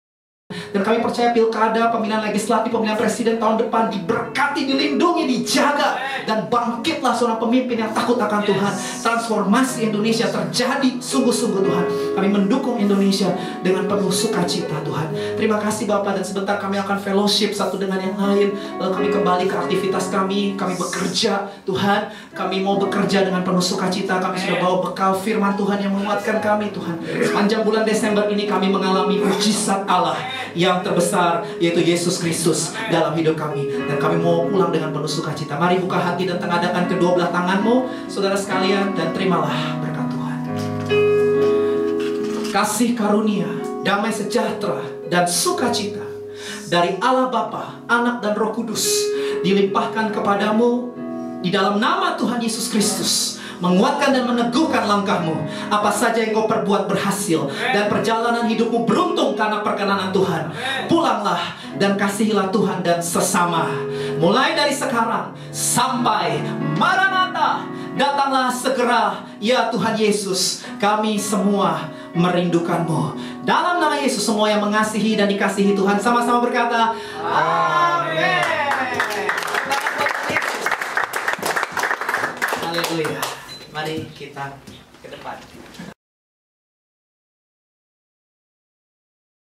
dan kami percaya pilkada, pemilihan legislatif, pemilihan presiden tahun depan diberkati, dilindungi, dijaga. Dan bangkitlah seorang pemimpin yang takut akan Tuhan. Transformasi Indonesia terjadi sungguh-sungguh Tuhan. Kami mendukung Indonesia dengan penuh sukacita Tuhan. Terima kasih Bapak, dan sebentar kami akan fellowship satu dengan yang lain. Lalu kami kembali ke aktivitas kami. Kami bekerja Tuhan. Kami mau bekerja dengan penuh sukacita. Kami sudah bawa bekal firman Tuhan yang menguatkan kami Tuhan. Sepanjang bulan Desember ini kami mengalami mujizat Allah yang terbesar, yaitu Yesus Kristus dalam hidup kami. Dan kami mau pulang dengan penuh sukacita. Mari buka hati dan tengadakan kedua belah tanganmu, saudara sekalian, dan terimalah berkat Tuhan. Kasih karunia, damai sejahtera, dan sukacita dari Allah Bapa, Anak, dan Roh Kudus dilimpahkan kepadamu di dalam nama Tuhan Yesus Kristus. Menguatkan dan meneguhkan langkahmu. Apa saja yang kau perbuat berhasil, dan perjalanan hidupmu beruntung karena perkenanan Tuhan. Pulanglah dan kasihilah Tuhan dan sesama. Mulai dari sekarang sampai Maranatha, datanglah segera ya Tuhan Yesus. Kami semua merindukanmu. Dalam nama Yesus, semua yang mengasihi dan dikasihi Tuhan sama-sama berkata amin. Haleluya. Mari kita ke depan.